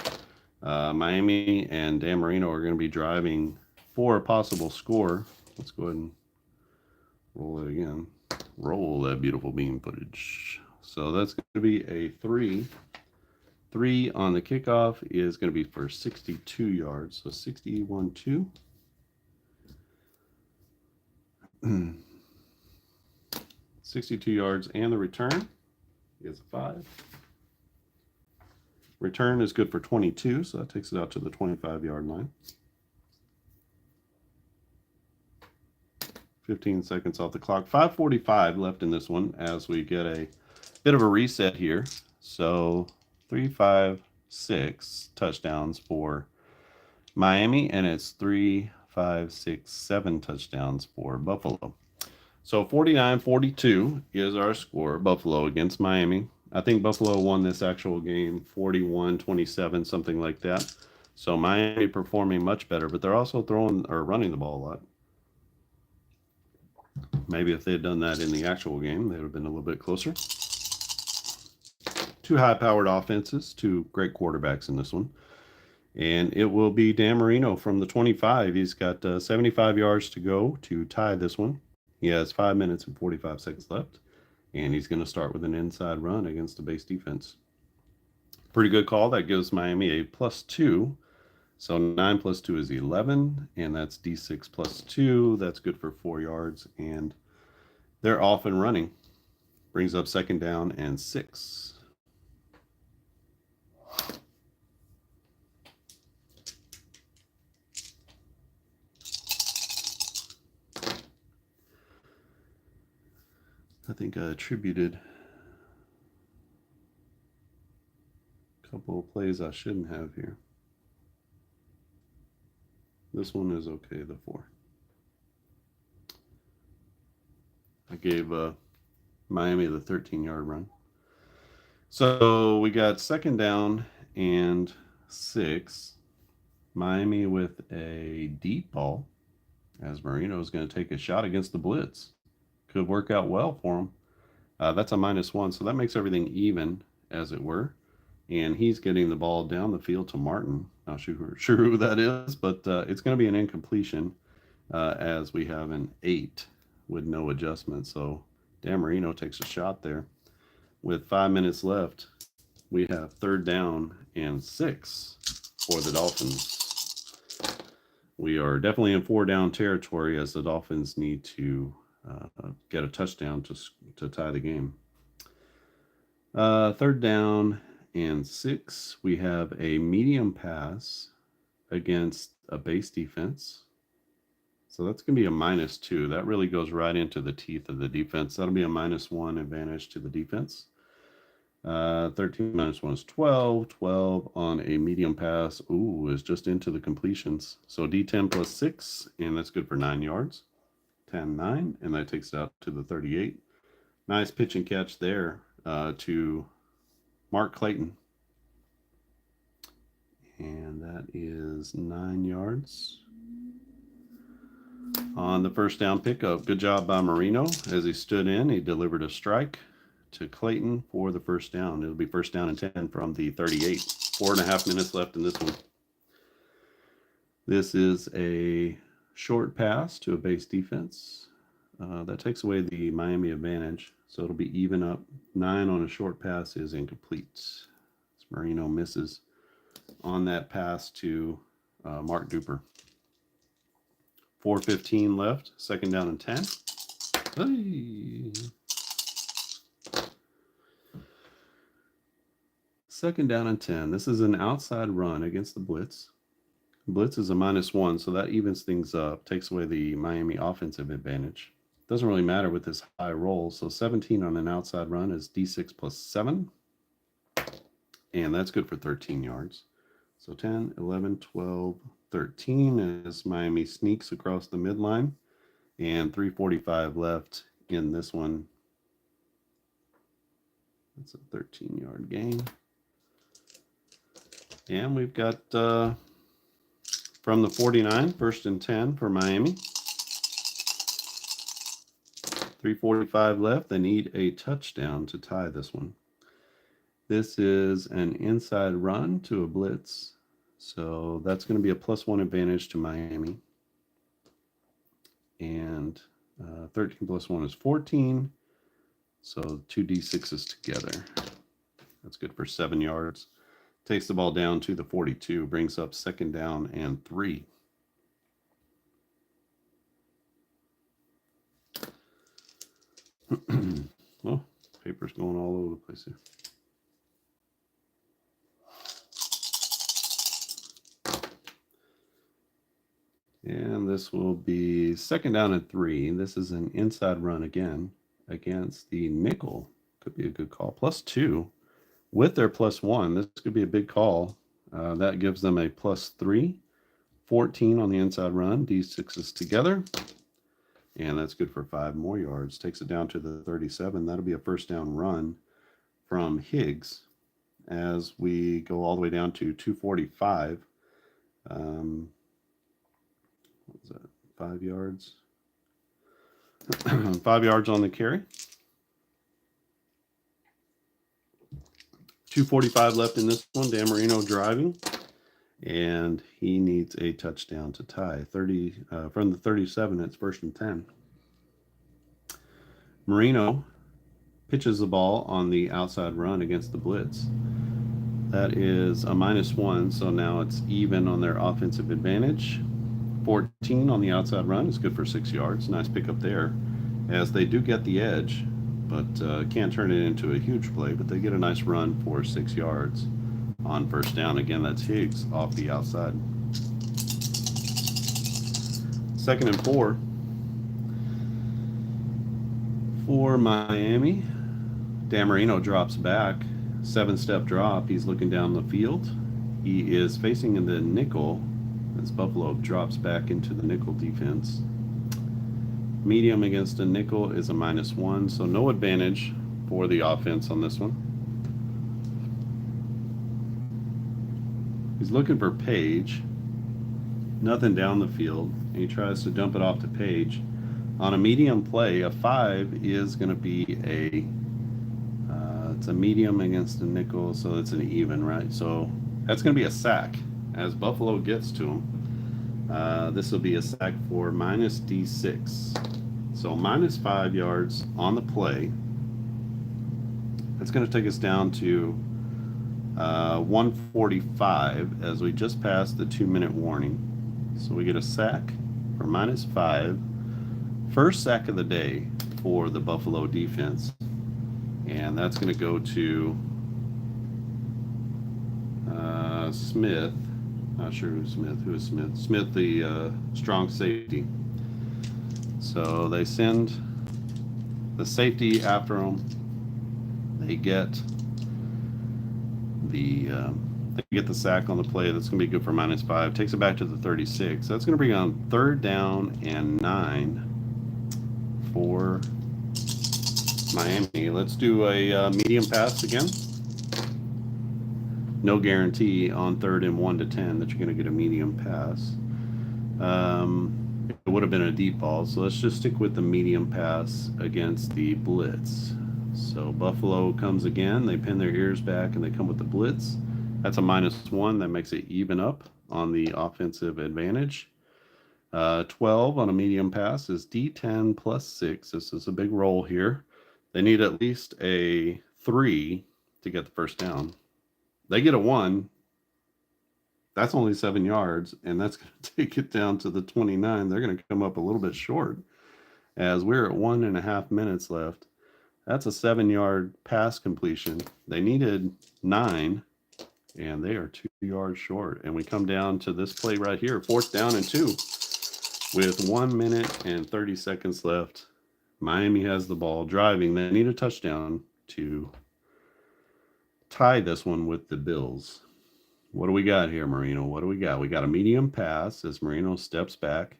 Miami and Dan Marino are going to be driving for a possible score. Let's go ahead and roll it again. Roll that beautiful beam footage. So that's going to be a 3. 3 on the kickoff is going to be for 62 yards. So 61-2. 62 yards, and the return is a 5. Return is good for 22, so that takes it out to the 25-yard line. 15 seconds off the clock. 5:45 left in this one as we get a bit of a reset here. So 3, 5, 6 touchdowns for Miami, and it's 3, 5, 6, 7 touchdowns for Buffalo. So 49-42 is our score. Buffalo against Miami. I think Buffalo won this actual game 41-27, something like that. So Miami performing much better, but they're also throwing or running the ball a lot. Maybe if they had done that in the actual game, they would have been a little bit closer. Two high-powered offenses, two great quarterbacks in this one. And it will be Dan Marino from the 25. He's got 75 yards to go to tie this one. He has 5 minutes and 45 seconds left. And he's going to start with an inside run against the base defense. Pretty good call. That gives Miami a +2. So 9 plus 2 is 11. And that's D6 plus 2. That's good for 4 yards. And they're off and running. Brings up second down and 6. I think I attributed a couple of plays I shouldn't have here. This one is okay, the 4. I gave Miami the 13-yard run. So we got second down and 6. Miami with a deep ball, as Marino is going to take a shot against the blitz. Could work out well for him. That's a -1, so that makes everything even, as it were. And he's getting the ball down the field to Martin. Not sure who that is, but it's going to be an incompletion, as we have an 8 with no adjustment. So Dan Marino takes a shot there. With 5 minutes left, we have third down and 6 for the Dolphins. We are definitely in 4-down territory, as the Dolphins need to get a touchdown to tie the game. Third down and 6. We have a medium pass against a base defense. So that's going to be a -2. That really goes right into the teeth of the defense. That'll be a -1 advantage to the defense. 13 minus 1 is 12. 12 on a medium pass. Ooh, is just into the completions. So D10 plus 6, and that's good for 9 yards. 10-9, and that takes it out to the 38. Nice pitch and catch there to Mark Clayton. And that is 9 yards. On the first down pickup, good job by Marino. As he stood in, he delivered a strike to Clayton for the first down. It'll be first down and 10 from the 38. 4.5 minutes left in this one. This is a short pass to a base defense. That takes away the Miami advantage, so it'll be even up. 9 on a short pass is incomplete. As Marino misses on that pass to Mark Duper. 4:15 left, second down and 10. Hey. Second down and 10. This is an outside run against the blitz. Blitz is a -1, so that evens things up, takes away the Miami offensive advantage. Doesn't really matter with this high roll. So 17 on an outside run is D6 plus 7. And that's good for 13 yards. So 10, 11, 12, 13 as Miami sneaks across the midline. And 3:45 left in this one. That's a 13-yard gain. And we've got from the 49, first and 10 for Miami. 3:45 left. They need a touchdown to tie this one. This is an inside run to a blitz. So that's going to be a +1 advantage to Miami. And 13 plus 1 is 14. So 2 D6s together. That's good for 7 yards. Takes the ball down to the 42. Brings up second down and 3. Well, paper's going all over the place here. And this will be second down and 3. This is an inside run again against the nickel. Could be a good call. +2 with their +1. This could be a big call. That gives them a +3. 14 on the inside run. D6s together. and that's good for 5 more yards. Takes it down to the 37. That'll be a first down run from Higgs as we go all the way down to 245. What was that? 5 yards. 5 yards on the carry. 2:45 left in this one. Dan Marino driving, and he needs a touchdown to tie. 30 from the 37. It's 1st and 10. Marino pitches the ball on the outside run against the blitz. That is a -1, so now it's even on their offensive advantage. 14 on the outside run is good for 6 yards. Nice pickup there, as they do get the edge, but can't turn it into a huge play, but they get a nice run for 6 yards on first down. Again, that's Higgs off the outside. 2nd and 4 for Miami. Dan Marino drops back, 7-step drop. He's looking down the field. He is facing in the nickel as Buffalo drops back into the nickel defense. Medium against a nickel is a -1, so no advantage for the offense on this one. He's looking for Page. Nothing down the field. And he tries to dump it off to Page. On a medium play, a 5 is going to be it's a medium against a nickel, so it's an even, right? So that's going to be a sack as Buffalo gets to him. This will be a sack for -D6. So -5 yards on the play. That's going to take us down to 1:45 as we just passed the 2-minute warning. So we get a sack for -5. First sack of the day for the Buffalo defense. And that's going to go to Smith. Not sure who's Smith. Who is Smith? Smith, the strong safety. So they send the safety after them. They get the sack on the play. That's going to be good for -5. Takes it back to the 36. That's going to bring on 3rd down and 9 for Miami. Let's do a medium pass again. No guarantee on 3rd and 1 to 10 that you're going to get a medium pass. It would have been a deep ball, so let's just stick with the medium pass against the blitz. So Buffalo comes again. They pin their ears back and they come with the blitz. That's a -1. That makes it even up on the offensive advantage. 12 on a medium pass is D10 plus 6. This is a big roll here. They need at least a 3 to get the first down. They get a 1. That's only 7 yards, and that's going to take it down to the 29. They're going to come up a little bit short as we're at 1.5 minutes left. That's a 7-yard pass completion. They needed 9, and they are 2 yards short. And we come down to this play right here, 4th down and 2 with 1 minute and 30 seconds left. Miami has the ball driving. They need a touchdown to tie this one with the Bills. What do we got here, Marino? What do we got? We got a medium pass as Marino steps back.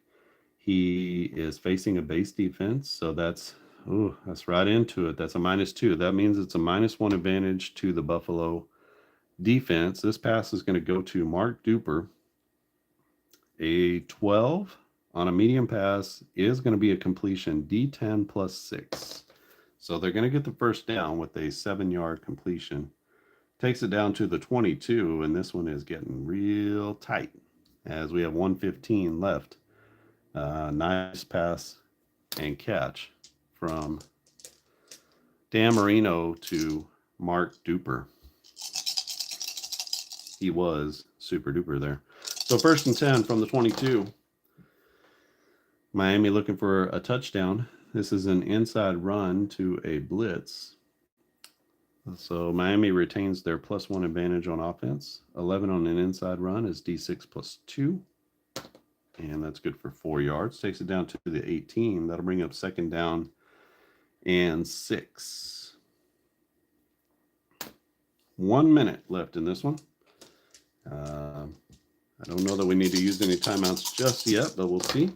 He is facing a base defense, so that's right into it. That's a -2. That means it's a -1 advantage to the Buffalo defense. This pass is going to go to Mark Duper. A 12 on a medium pass is going to be a completion, D10 plus 6. So they're going to get the first down with a 7-yard completion. Takes it down to the 22, and this one is getting real tight as we have 1:15 left. Nice pass and catch from Dan Marino to Mark Duper. He was super duper there. So 1st and 10 from the 22. Miami looking for a touchdown. This is an inside run to a blitz. So Miami retains their +1 advantage on offense. 11 on an inside run is D6 plus 2. And that's good for 4 yards. Takes it down to the 18. That'll bring up 2nd down and 6. 1 minute left in this one. I don't know that we need to use any timeouts just yet, but we'll see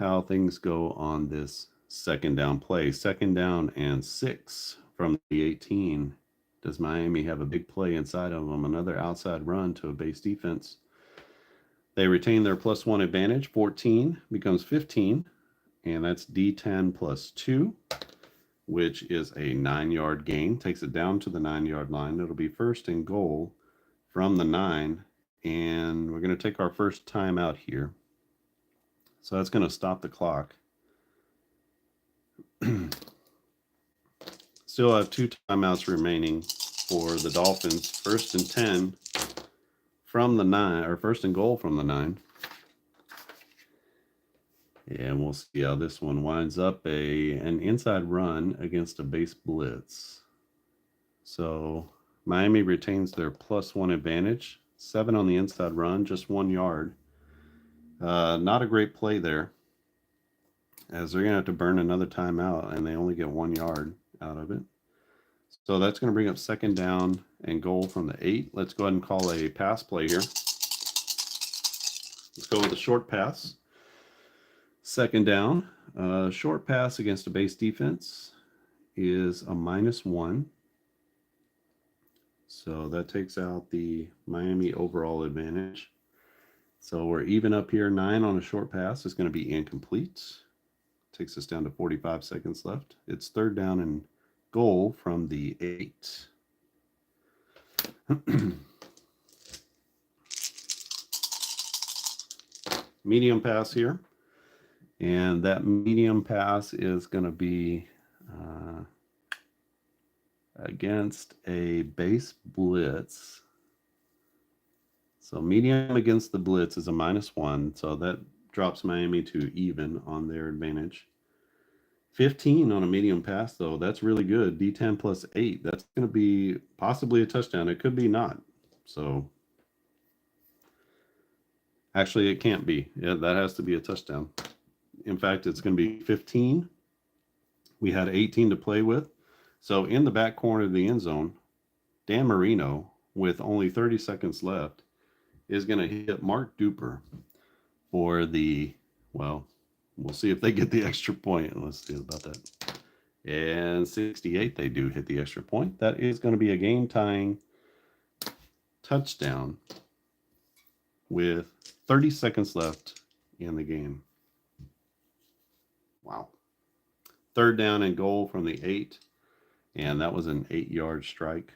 how things go on this second down play. Second down and 6 from the 18. Does Miami have a big play inside of them? Another outside run to a base defense. They retain their +1 advantage. 14 becomes 15, and that's D10 plus 2, which is a 9-yard gain. Takes it down to the 9-yard line. It'll be first and goal from the 9, and we're going to take our first timeout here. So that's going to stop the clock. Still have 2 timeouts remaining for the Dolphins. First and 10 from the 9, or first and goal from the 9. And we'll see how this one winds up. An inside run against a base blitz. So Miami retains their +1 advantage. 7 on the inside run, just 1 yard. Not a great play there, as they're going to have to burn another timeout, and they only get 1 yard out of it. So that's going to bring up second down and goal from the 8. Let's go ahead and call a pass play here. Let's go with a short pass. Second down. Short pass against a base defense is a -1. So that takes out the Miami overall advantage. So we're even up here. 9 on a short pass is going to be incomplete. Takes us down to 45 seconds left. It's third down and goal from the 8. Medium pass here. And that medium pass is going to be against a base blitz. So medium against the blitz is a -1. So that drops Miami to even on their advantage. 15 on a medium pass, though. That's really good. D10 plus 8. That's going to be possibly a touchdown. It could be not. So actually, it can't be. Yeah, that has to be a touchdown. In fact, it's going to be 15. We had 18 to play with. So in the back corner of the end zone, Dan Marino, with only 30 seconds left, is going to hit Mark Duper for the, well, we'll see if they get the extra point. Let's see about that. And 68, they do hit the extra point. That is going to be a game-tying touchdown with 30 seconds left in the game. Wow. Third down and goal from the 8. And that was an 8-yard strike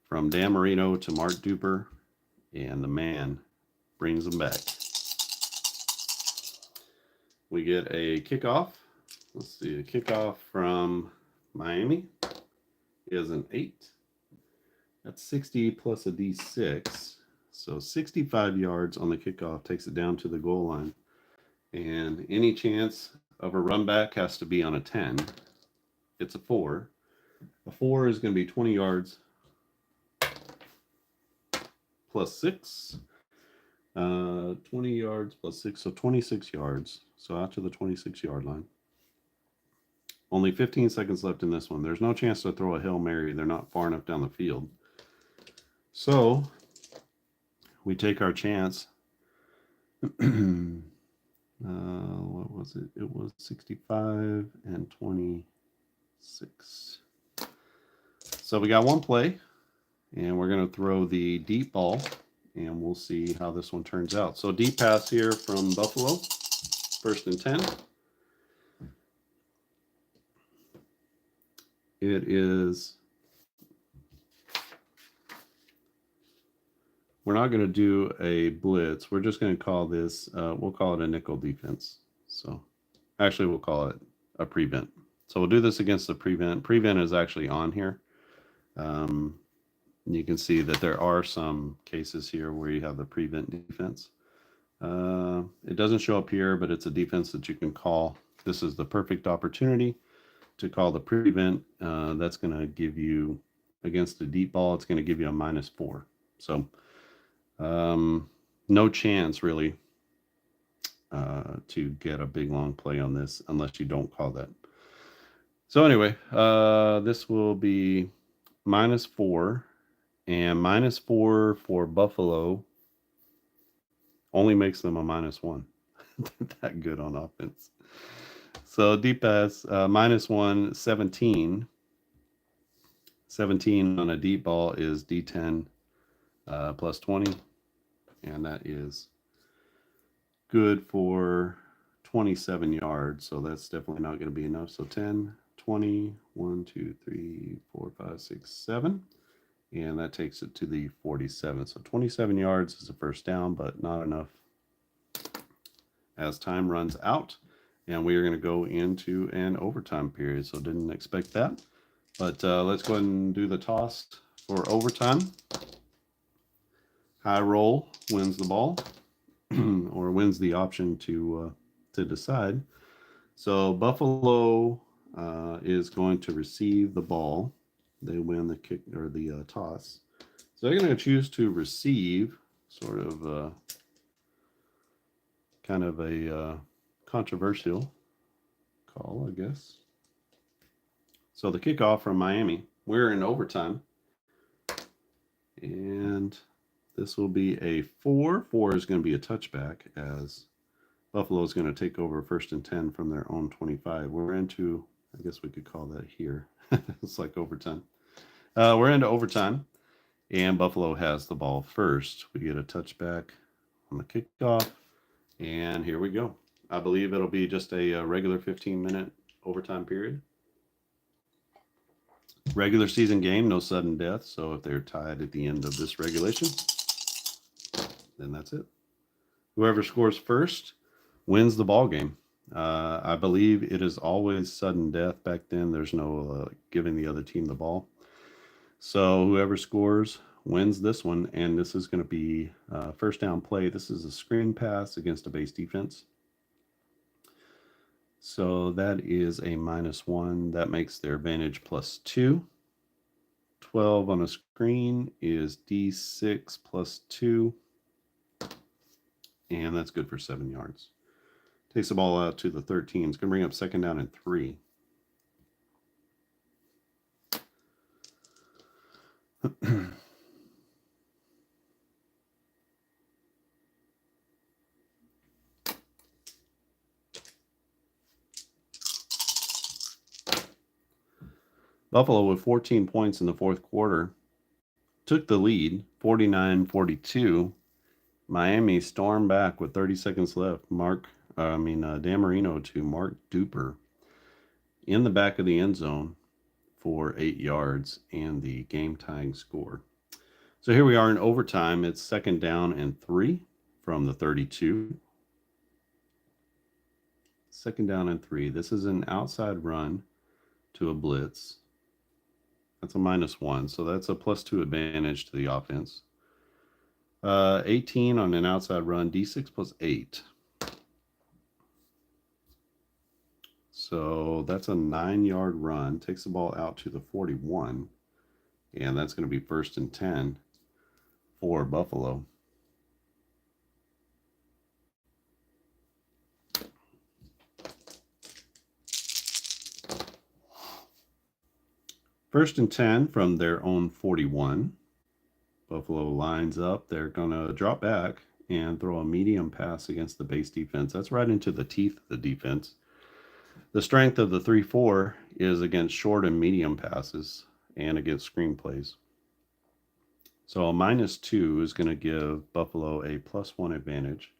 from Dan Marino to Mark Duper. And the man brings them back. We get a kickoff. Let's see, a kickoff from Miami is an 8. That's 60 plus a D6. So 65 yards on the kickoff takes it down to the goal line. And any chance of a run back has to be on a 10. It's a 4. A 4 is going to be 20 yards plus 6. 20 yards plus 6, so 26 yards. So out to the 26-yard line. Only 15 seconds left in this one. There's no chance to throw a Hail Mary. They're not far enough down the field. So we take our chance. What was it? It was 65 and 26. So we got one play, and we're going to throw the deep ball, and we'll see how this one turns out. So deep pass here from Buffalo, first and 10. It is, we're not going to do a blitz. We're just going to call this, we'll call it a nickel defense. So actually we'll call it a prevent. So we'll do this against the prevent. Prevent is actually on here. You can see that there are some cases here where you have the prevent defense. It doesn't show up here, but it's a defense that you can call. This is the perfect opportunity to call the prevent. That's going to give you, against the deep ball, it's going to give you a -4. So no chance really to get a big long play on this unless you don't call that. So anyway, this will be -4, and -4 for Buffalo only makes them a -1. that good on offense. So deep pass, -1, 17. 17 on a deep ball is D10 plus 20, and that is good for 27 yards. So that's definitely not going to be enough. So 10, 20, 1, 2, 3, 4, 5, 6, 7. And that takes it to the 47. So 27 yards is a first down, but not enough as time runs out. And we are going to go into an overtime period. So didn't expect that. But let's go ahead and do the toss for overtime. High roll wins the ball, or wins the option to decide. So Buffalo is going to receive the ball. They win the kick or the toss. So they're going to choose to receive, sort of kind of a controversial call, I guess. So the kickoff from Miami. We're in overtime. And this will be a 4. 4 is going to be a touchback, as Buffalo is going to take over 1st and 10 from their own 25. We're into, I guess we could call that here. It's like overtime. We're into overtime, and Buffalo has the ball first. We get a touchback on the kickoff, and here we go. I believe it'll be just a regular 15-minute overtime period. Regular season game, no sudden death. So if they're tied at the end of this regulation, then that's it. Whoever scores first wins the ball game. I believe it is always sudden death. Back then, there's no giving the other team the ball. So whoever scores wins this one, and this is going to be first down play. This is a screen pass against a base defense. So that is a -1. That makes their advantage +2. 12 on a screen is D6 +2. And that's good for 7 yards. Takes the ball out to the 13. It's going to bring up second down and 3. Buffalo, with 14 points in the fourth quarter, took the lead 49-42. Miami stormed back with 30 seconds left. Dan Marino to Mark Duper in the back of the end zone for 8 yards and the game-tying score. So here we are in overtime. It's second down and 3 from the 32. Second down and 3. This is an outside run to a blitz. That's a -1, so that's a +2 advantage to the offense. 18 on an outside run, D6 +8. So that's a 9-yard run. Takes the ball out to the 41, and that's going to be 1st and 10 for Buffalo. First and 10 from their own 41. Buffalo lines up. They're going to drop back and throw a medium pass against the base defense. That's right into the teeth of the defense. The strength of the 3-4 is against short and medium passes and against screen plays. So a -2 is going to give Buffalo a +1 advantage.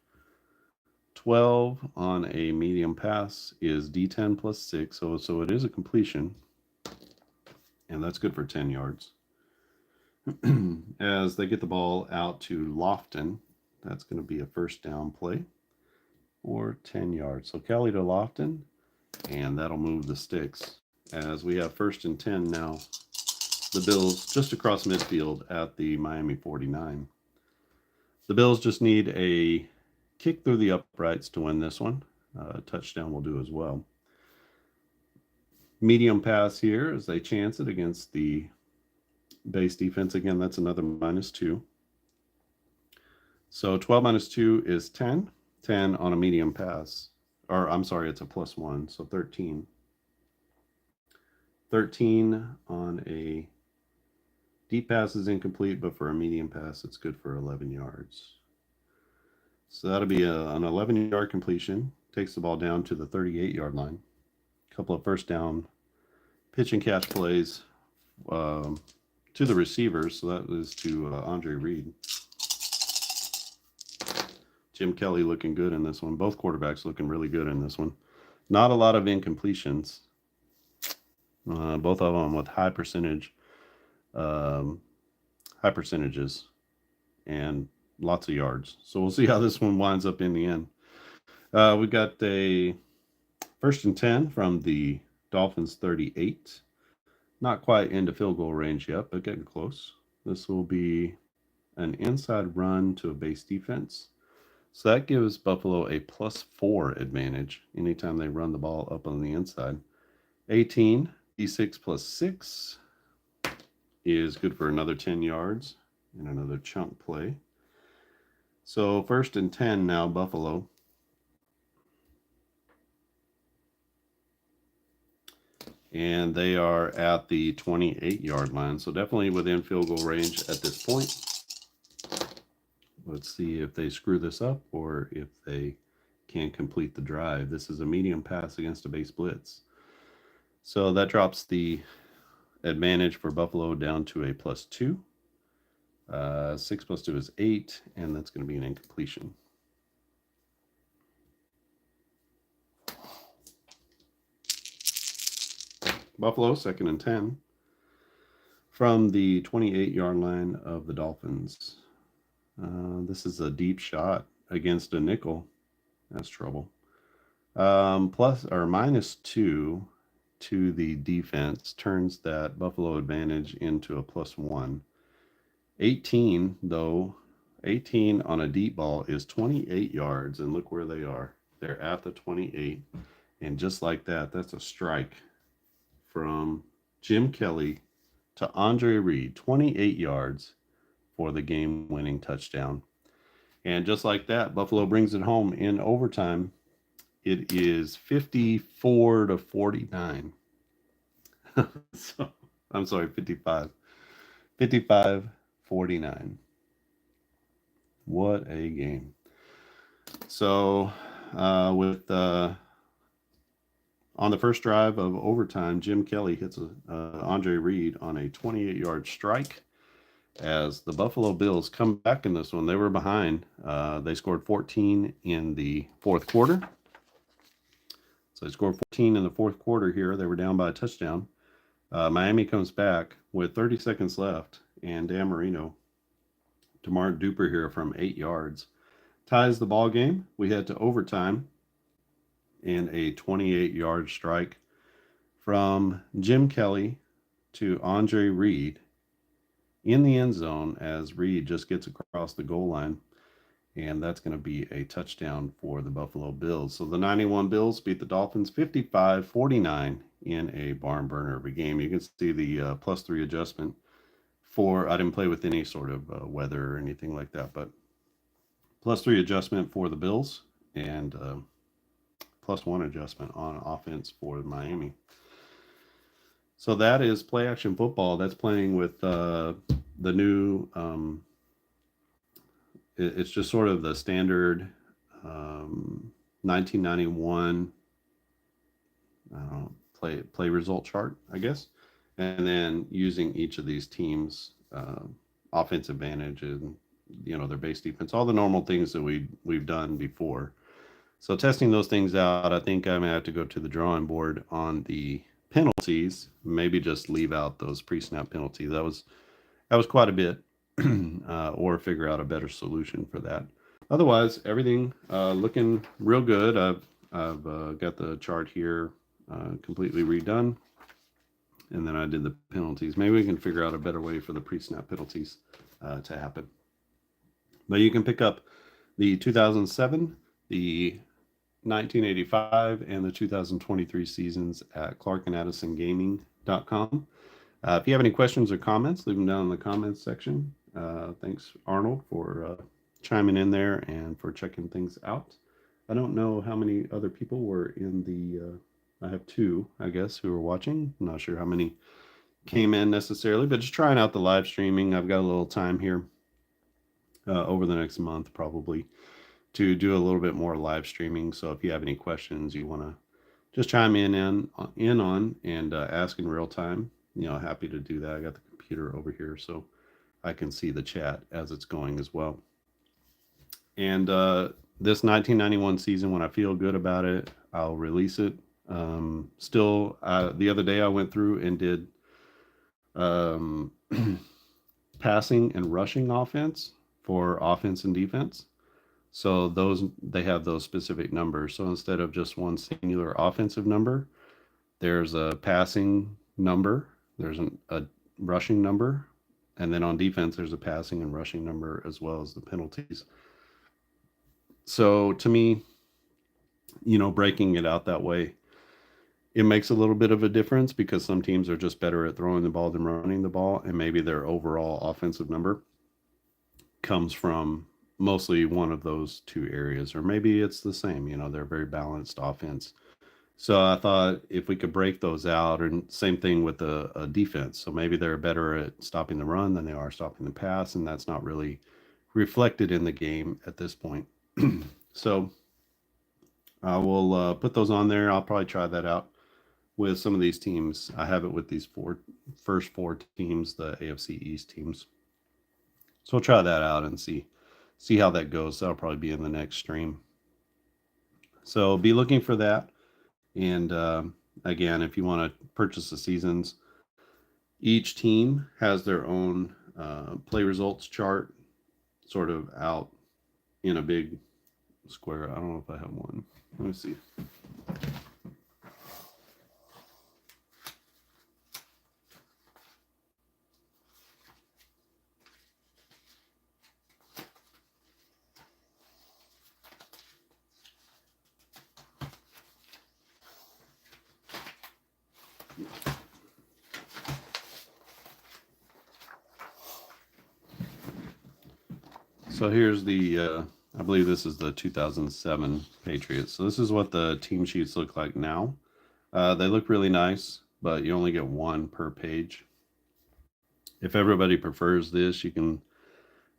12 on a medium pass is D10 +6, so it is a completion, and that's good for 10 yards. As they get the ball out to Lofton, that's going to be a first down play for 10 yards. So Kelly to Lofton, and that'll move the sticks. As we have 1st and 10 now, the Bills just across midfield at the Miami 49. The Bills just need a kick through the uprights to win this one. Touchdown will do as well. Medium pass here as they chance it against the base defense. Again, that's another -2. So 12 - 2 is 10. 10 on a medium pass. Or I'm sorry, it's a +1, so 13. 13 on a deep pass is incomplete, but for a medium pass, it's good for 11 yards. So that'll be an 11-yard completion. Takes the ball down to the 38-yard line. A couple of first down pitch and catch plays um, to the receivers. So that is to Andre Reed. Jim Kelly looking good in this one. Both quarterbacks looking really good in this one. Not a lot of incompletions. Both of them with um, high percentages, and lots of yards. So we'll see how this one winds up in the end. We got a 1st and 10 from the Dolphins 38. Not quite into field goal range yet, but getting close. This will be an inside run to a base defense. So that gives Buffalo a +4 advantage anytime they run the ball up on the inside. 18, D6 +6 is good for another 10 yards and another chunk play. So 1st and 10 now, Buffalo. And they are at the 28-yard line. So definitely within field goal range at this point. Let's see if they screw this up or if they can complete the drive. This is a medium pass against a base blitz. So that drops the advantage for Buffalo down to a +2. 6 + 2 is 8, and that's going to be an incompletion. Buffalo, 2nd and 10 from the 28-yard line of the Dolphins. This is a deep shot against a nickel. That's trouble. Plus or -2 to the defense turns that Buffalo advantage into a +1. 18, though, 18 on a deep ball is 28 yards, and look where they are. They're at the 28, and just like that, that's a strike from Jim Kelly to Andre Reed, 28 yards for the game-winning touchdown. And just like that, Buffalo brings it home in overtime. It is 54-49. So, I'm sorry, 55. 55-49. What a game. So, on the first drive of overtime, Jim Kelly hits Andre Reed on a 28-yard strike as the Buffalo Bills come back in this one. They were behind. They scored 14 in the fourth quarter. So they scored 14 in the fourth quarter here. They were down by a touchdown. Miami comes back with 30 seconds left, and Dan Marino, DeMar Duper here from 8 yards, ties the ball game. We head to overtime, and a 28-yard strike from Jim Kelly to Andre Reed in the end zone as Reed just gets across the goal line, and that's going to be a touchdown for the Buffalo Bills. So the 91 Bills beat the Dolphins 55-49 in a barn burner of a game. You can see the +3 adjustment I didn't play with any sort of weather or anything like that, but +3 adjustment for the Bills and +1 adjustment on offense for Miami. So that is play action football. That's playing with the new. It's just sort of the standard 1991 play result chart, I guess, and then using each of these teams' offensive advantage and their base defense, all the normal things that we've done before. So testing those things out, I think I'm gonna have to go to the drawing board on the penalties. Maybe just leave out those pre-snap penalties. That was quite a bit, or figure out a better solution for that. Otherwise, everything looking real good. I've got the chart here completely redone, and then I did the penalties. Maybe we can figure out a better way for the pre-snap penalties to happen. But you can pick up the 2007, the 1985, and the 2023 seasons at clarkandaddisongaming.com. If you have any questions or comments, leave them down in the comments section. Thanks, Arnold, for chiming in there and for checking things out. I don't know how many other people were in the... I have 2, I guess, who are watching. I'm not sure how many came in necessarily, but just trying out the live streaming. I've got a little time here over the next month, probably, to do a little bit more live streaming. So if you have any questions you want to just chime in on and ask in real time, happy to do that. I got the computer over here so I can see the chat as it's going as well. And this 1991 season, when I feel good about it, I'll release it. The other day I went through and did um, passing and rushing offense for offense and defense. So they have those specific numbers. So instead of just one singular offensive number, there's a passing number, there's a rushing number, and then on defense there's a passing and rushing number as well as the penalties. So to me, breaking it out that way, it makes a little bit of a difference because some teams are just better at throwing the ball than running the ball, and maybe their overall offensive number comes from mostly one of those two areas, or maybe it's the same. They're very balanced offense. So I thought if we could break those out, and same thing with a defense. So maybe they're better at stopping the run than they are stopping the pass, and that's not really reflected in the game at this point. So I will put those on there. I'll probably try that out with some of these teams. I have it with these first four teams, the AFC East teams. So we'll try that out and see how that goes. That'll probably be in the next stream. So be looking for that. And again, if you want to purchase the seasons, each team has their own play results chart sort of out in a big square. I don't know if I have one. Let me see. So here's I believe this is the 2007 Patriots. So this is what the team sheets look like now. They look really nice, but you only get one per page. If everybody prefers this, you can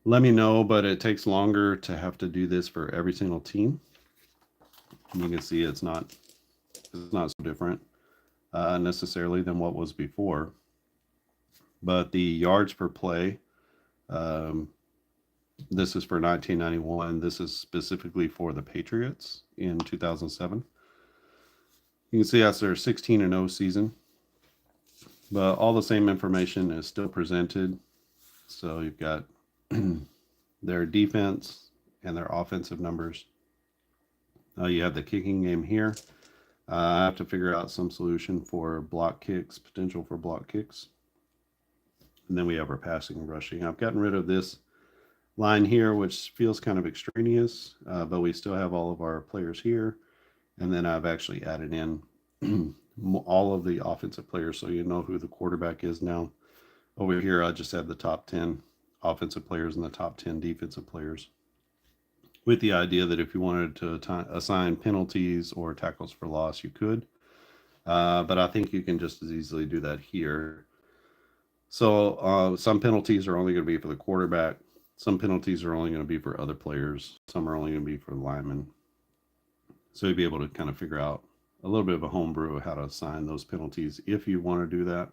let me know, but it takes longer to have to do this for every single team. And you can see it's not so different necessarily than what was before. But the yards per play, this is for 1991. This is specifically for the Patriots in 2007. You can see that's their 16-0 season. But all the same information is still presented. So you've got their defense and their offensive numbers. You have the kicking game here. I have to figure out some solution for block kicks, potential for block kicks. And then we have our passing and rushing. I've gotten rid of this line here, which feels kind of extraneous, but we still have all of our players here. And then I've actually added in all of the offensive players so you know who the quarterback is now. Over here, I just have the top 10 offensive players and the top 10 defensive players, with the idea that if you wanted to assign penalties or tackles for loss, you could. But I think you can just as easily do that here. So some penalties are only going to be for the quarterback. Some penalties are only going to be for other players. Some are only going to be for the linemen. So you'll be able to kind of figure out a little bit of a homebrew of how to assign those penalties if you want to do that.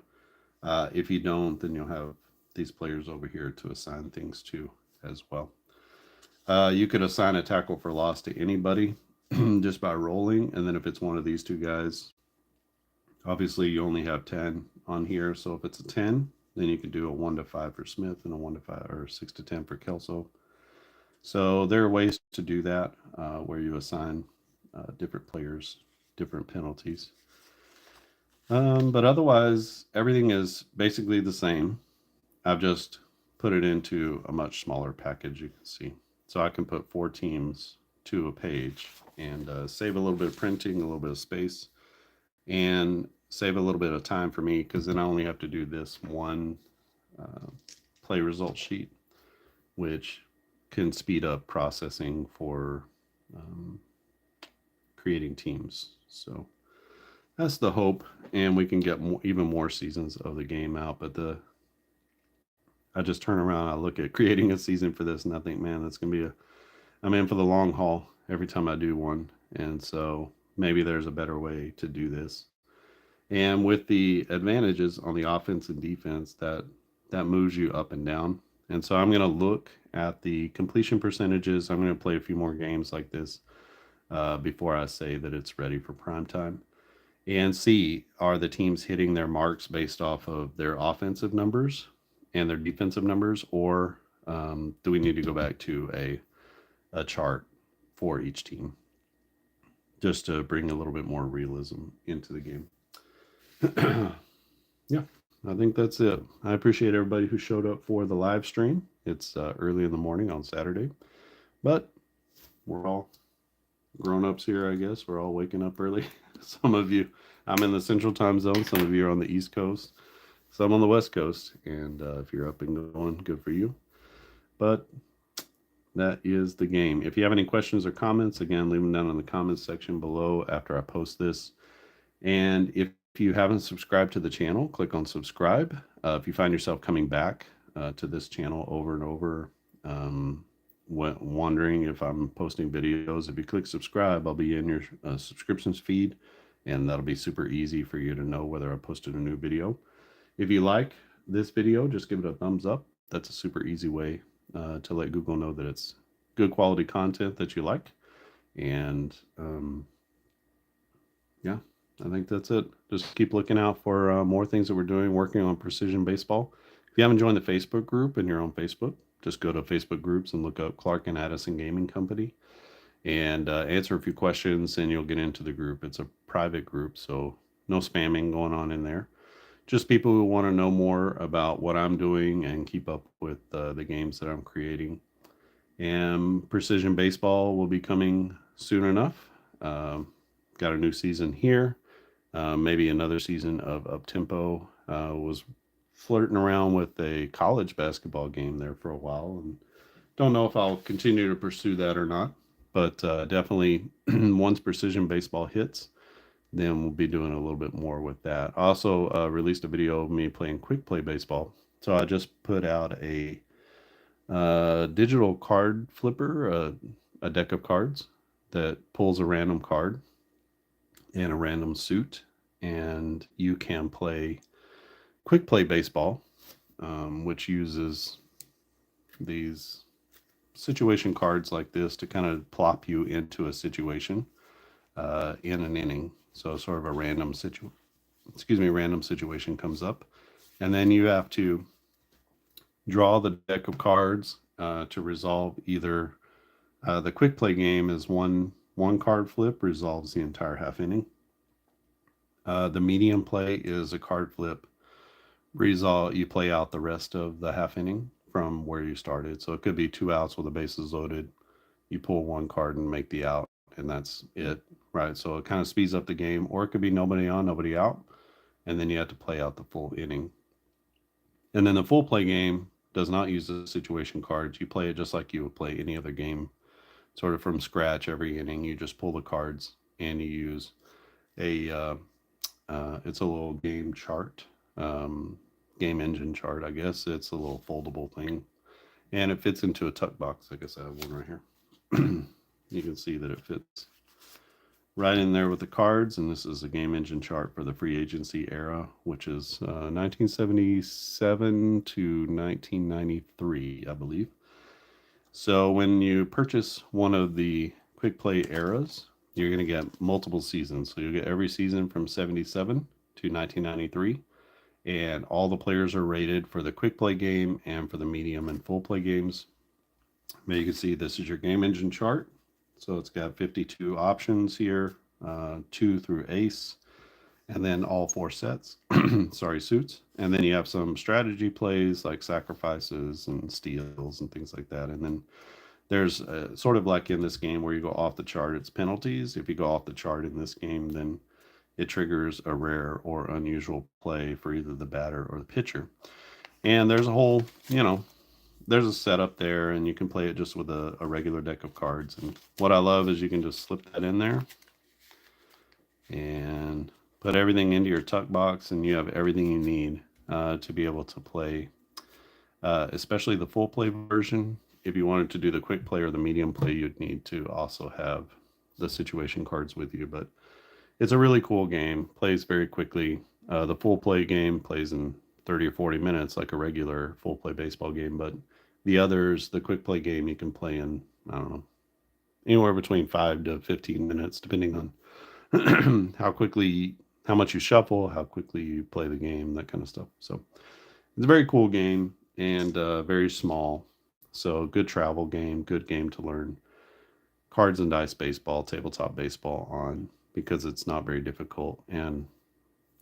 If you don't, then you'll have these players over here to assign things to as well. You could assign a tackle for loss to anybody just by rolling. And then if it's one of these two guys, obviously you only have 10 on here. So if it's a 10, then you can do a 1 to 5 for Smith and a 1 to 5 or 6 to 10 for Kelso. So there are ways to do that where you assign different players different penalties. But otherwise, everything is basically the same. I've just put it into a much smaller package, you can see. So I can put 4 teams to a page and save a little bit of printing, a little bit of space, and save a little bit of time for me because then I only have to do this one play result sheet, which can speed up processing for creating teams. So that's the hope, and we can get even more seasons of the game out. But I just turn around, I look at creating a season for this, and I think, man, that's going to be I'm in for the long haul every time I do one. And so maybe there's a better way to do this. And with the advantages on the offense and defense, that moves you up and down. And so I'm going to look at the completion percentages. I'm going to play a few more games like this before I say that it's ready for prime time, and see, are the teams hitting their marks based off of their offensive numbers and their defensive numbers, or do we need to go back to a chart for each team just to bring a little bit more realism into the game? Yeah, I think that's it. I appreciate everybody who showed up for the live stream. It's early in the morning on Saturday, but we're all grown ups here, I guess. We're all waking up early. Some of you, I'm in the central time zone. Some of you are on the East Coast, some on the West Coast. And if you're up and going, good for you. But that is the game. If you have any questions or comments, again, leave them down in the comments section below after I post this. And if you haven't subscribed to the channel, click on subscribe. If you find yourself coming back to this channel over and over, wondering if I'm posting videos, if you click subscribe, I'll be in your subscriptions feed, and that'll be super easy for you to know whether I posted a new video. If you like this video, just give it a thumbs up. That's a super easy way to let Google know that it's good quality content that you like. And yeah, I think that's it. Just keep looking out for more things that we're doing, working on precision baseball. If you haven't joined the Facebook group and you're on Facebook, just go to Facebook groups and look up Clark and Addison Gaming Company and answer a few questions, and you'll get into the group. It's a private group, so no spamming going on in there. Just people who want to know more about what I'm doing and keep up with the games that I'm creating. And Precision Baseball will be coming soon enough. Got a new season here. Maybe another season of Up Tempo. Was flirting around with a college basketball game there for a while, and don't know if I'll continue to pursue that or not. But definitely, once Precision Baseball hits, then we'll be doing a little bit more with that. I also released a video of me playing quick play baseball. So I just put out a digital card flipper, a deck of cards that pulls a random card in a random suit, and you can play quick play baseball, which uses these situation cards like this to kind of plop you into a situation in an inning. So sort of a random situation comes up, and then you have to draw the deck of cards to resolve either the quick play game is one card flip resolves the entire half inning. The medium play is a card flip you play out the rest of the half inning from where you started. So it could be 2 outs with the bases loaded. You pull one card and make the out, and that's it, right? So it kind of speeds up the game. Or it could be nobody on, nobody out, and then you have to play out the full inning. And then the full play game does not use the situation cards. You play it just like you would play any other game, sort of from scratch every inning. You just pull the cards and you use it's a little game chart, game engine chart, I guess. It's a little foldable thing, and it fits into a tuck box. I guess I have one right here. You can see that it fits right in there with the cards, and this is a game engine chart for the free agency era, which is 1977 to 1993, I believe. So when you purchase one of the quick play eras, you're going to get multiple seasons. So you'll get every season from 77 to 1993, and all the players are rated for the quick play game and for the medium and full play games. But you can see this is your game engine chart. So it's got 52 options here, 2 through ace, and then all 4 sets, suits. And then you have some strategy plays like sacrifices and steals and things like that. And then there's sort of like in this game where you go off the chart, it's penalties. If you go off the chart in this game, then it triggers a rare or unusual play for either the batter or the pitcher. And there's a whole, there's a setup there, and you can play it just with a regular deck of cards. And what I love is you can just slip that in there and put everything into your tuck box, and you have everything you need to be able to play, especially the full play version. if you wanted to do the quick play or the medium play, you'd need to also have the situation cards with you. But it's a really cool game. Plays very quickly. The full play game plays in 30 or 40 minutes, like a regular full play baseball game. But the others, the quick play game, you can play in, I don't know, anywhere between 5 to 15 minutes, depending on how much you shuffle, how quickly you play the game, that kind of stuff. So it's a very cool game and very small. So good travel game, good game to learn cards and dice baseball, tabletop baseball on, because it's not very difficult, and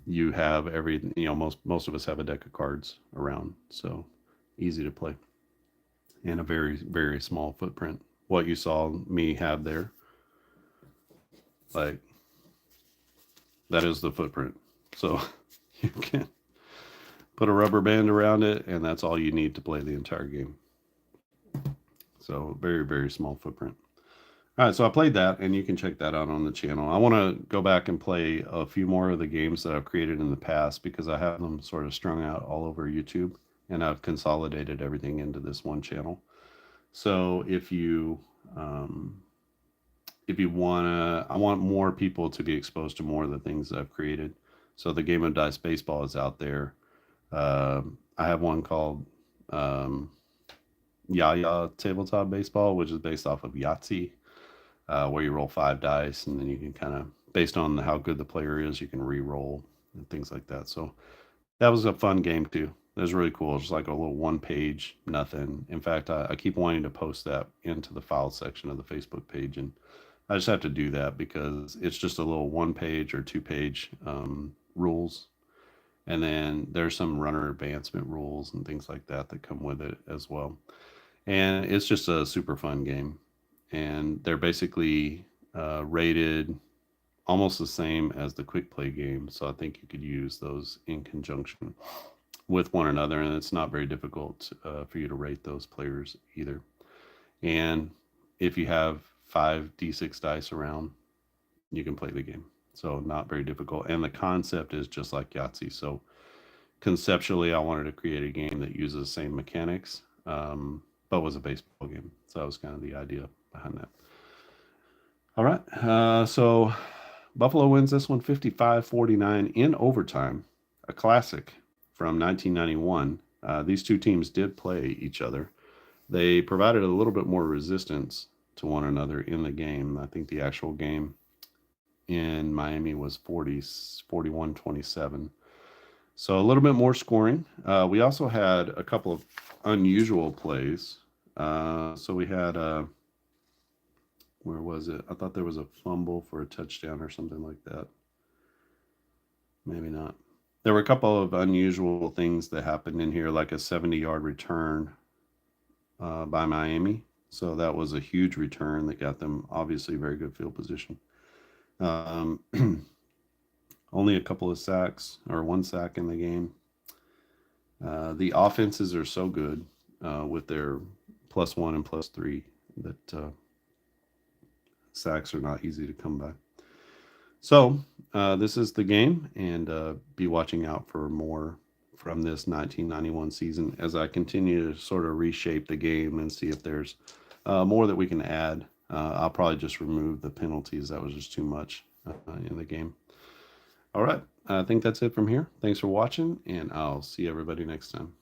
you have most of us have a deck of cards around, so easy to play, and a very very small footprint. What you saw me have there, like, that is the footprint. So you can put a rubber band around it, and that's all you need to play the entire game. So very very small footprint. All right, so I played that, and you can check that out on the channel. I want to go back and play a few more of the games that I've created in the past, because I have them sort of strung out all over YouTube, and I've consolidated everything into this one channel. So if you wanna, I want more people to be exposed to more of the things that I've created. So the Game of Dice Baseball is out there. I have one called Yaya Tabletop Baseball, which is based off of Yahtzee, where you roll 5 dice, and then you can kind of, based on how good the player is, you can re-roll and things like that. So that was a fun game too. It was really cool. It's like a little 1 page, nothing. In fact, I keep wanting to post that into the file section of the Facebook page, and I just have to do that because it's just a little 1 page or 2 page rules. And then there's some runner advancement rules and things like that that come with it as well. And it's just a super fun game. And they're basically rated almost the same as the quick play game. So I think you could use those in conjunction with one another. And it's not very difficult for you to rate those players either. And if you have 5d6 dice around, you can play the game. So not very difficult. And the concept is just like Yahtzee. So conceptually, I wanted to create a game that uses the same mechanics, but was a baseball game. So that was kind of the idea behind that. All right. So Buffalo wins this one 55-49 in overtime, a classic from 1991. These two teams did play each other. They provided a little bit more resistance to one another in the game. I think the actual game in Miami was 41-27. So a little bit more scoring. We also had a couple of unusual plays. So we had, where was it? I thought there was a fumble for a touchdown or something like that. Maybe not. There were a couple of unusual things that happened in here, like a 70-yard return by Miami. So that was a huge return that got them obviously very good field position. Only a couple of sacks, or 1 sack in the game. The offenses are so good with their +1 and +3 that sacks are not easy to come by. So this is the game, and be watching out for more from this 1991 season as I continue to sort of reshape the game and see if there's more that we can add. I'll probably just remove the penalties. That was just too much in the game. All right. I think that's it from here. Thanks for watching, and I'll see everybody next time.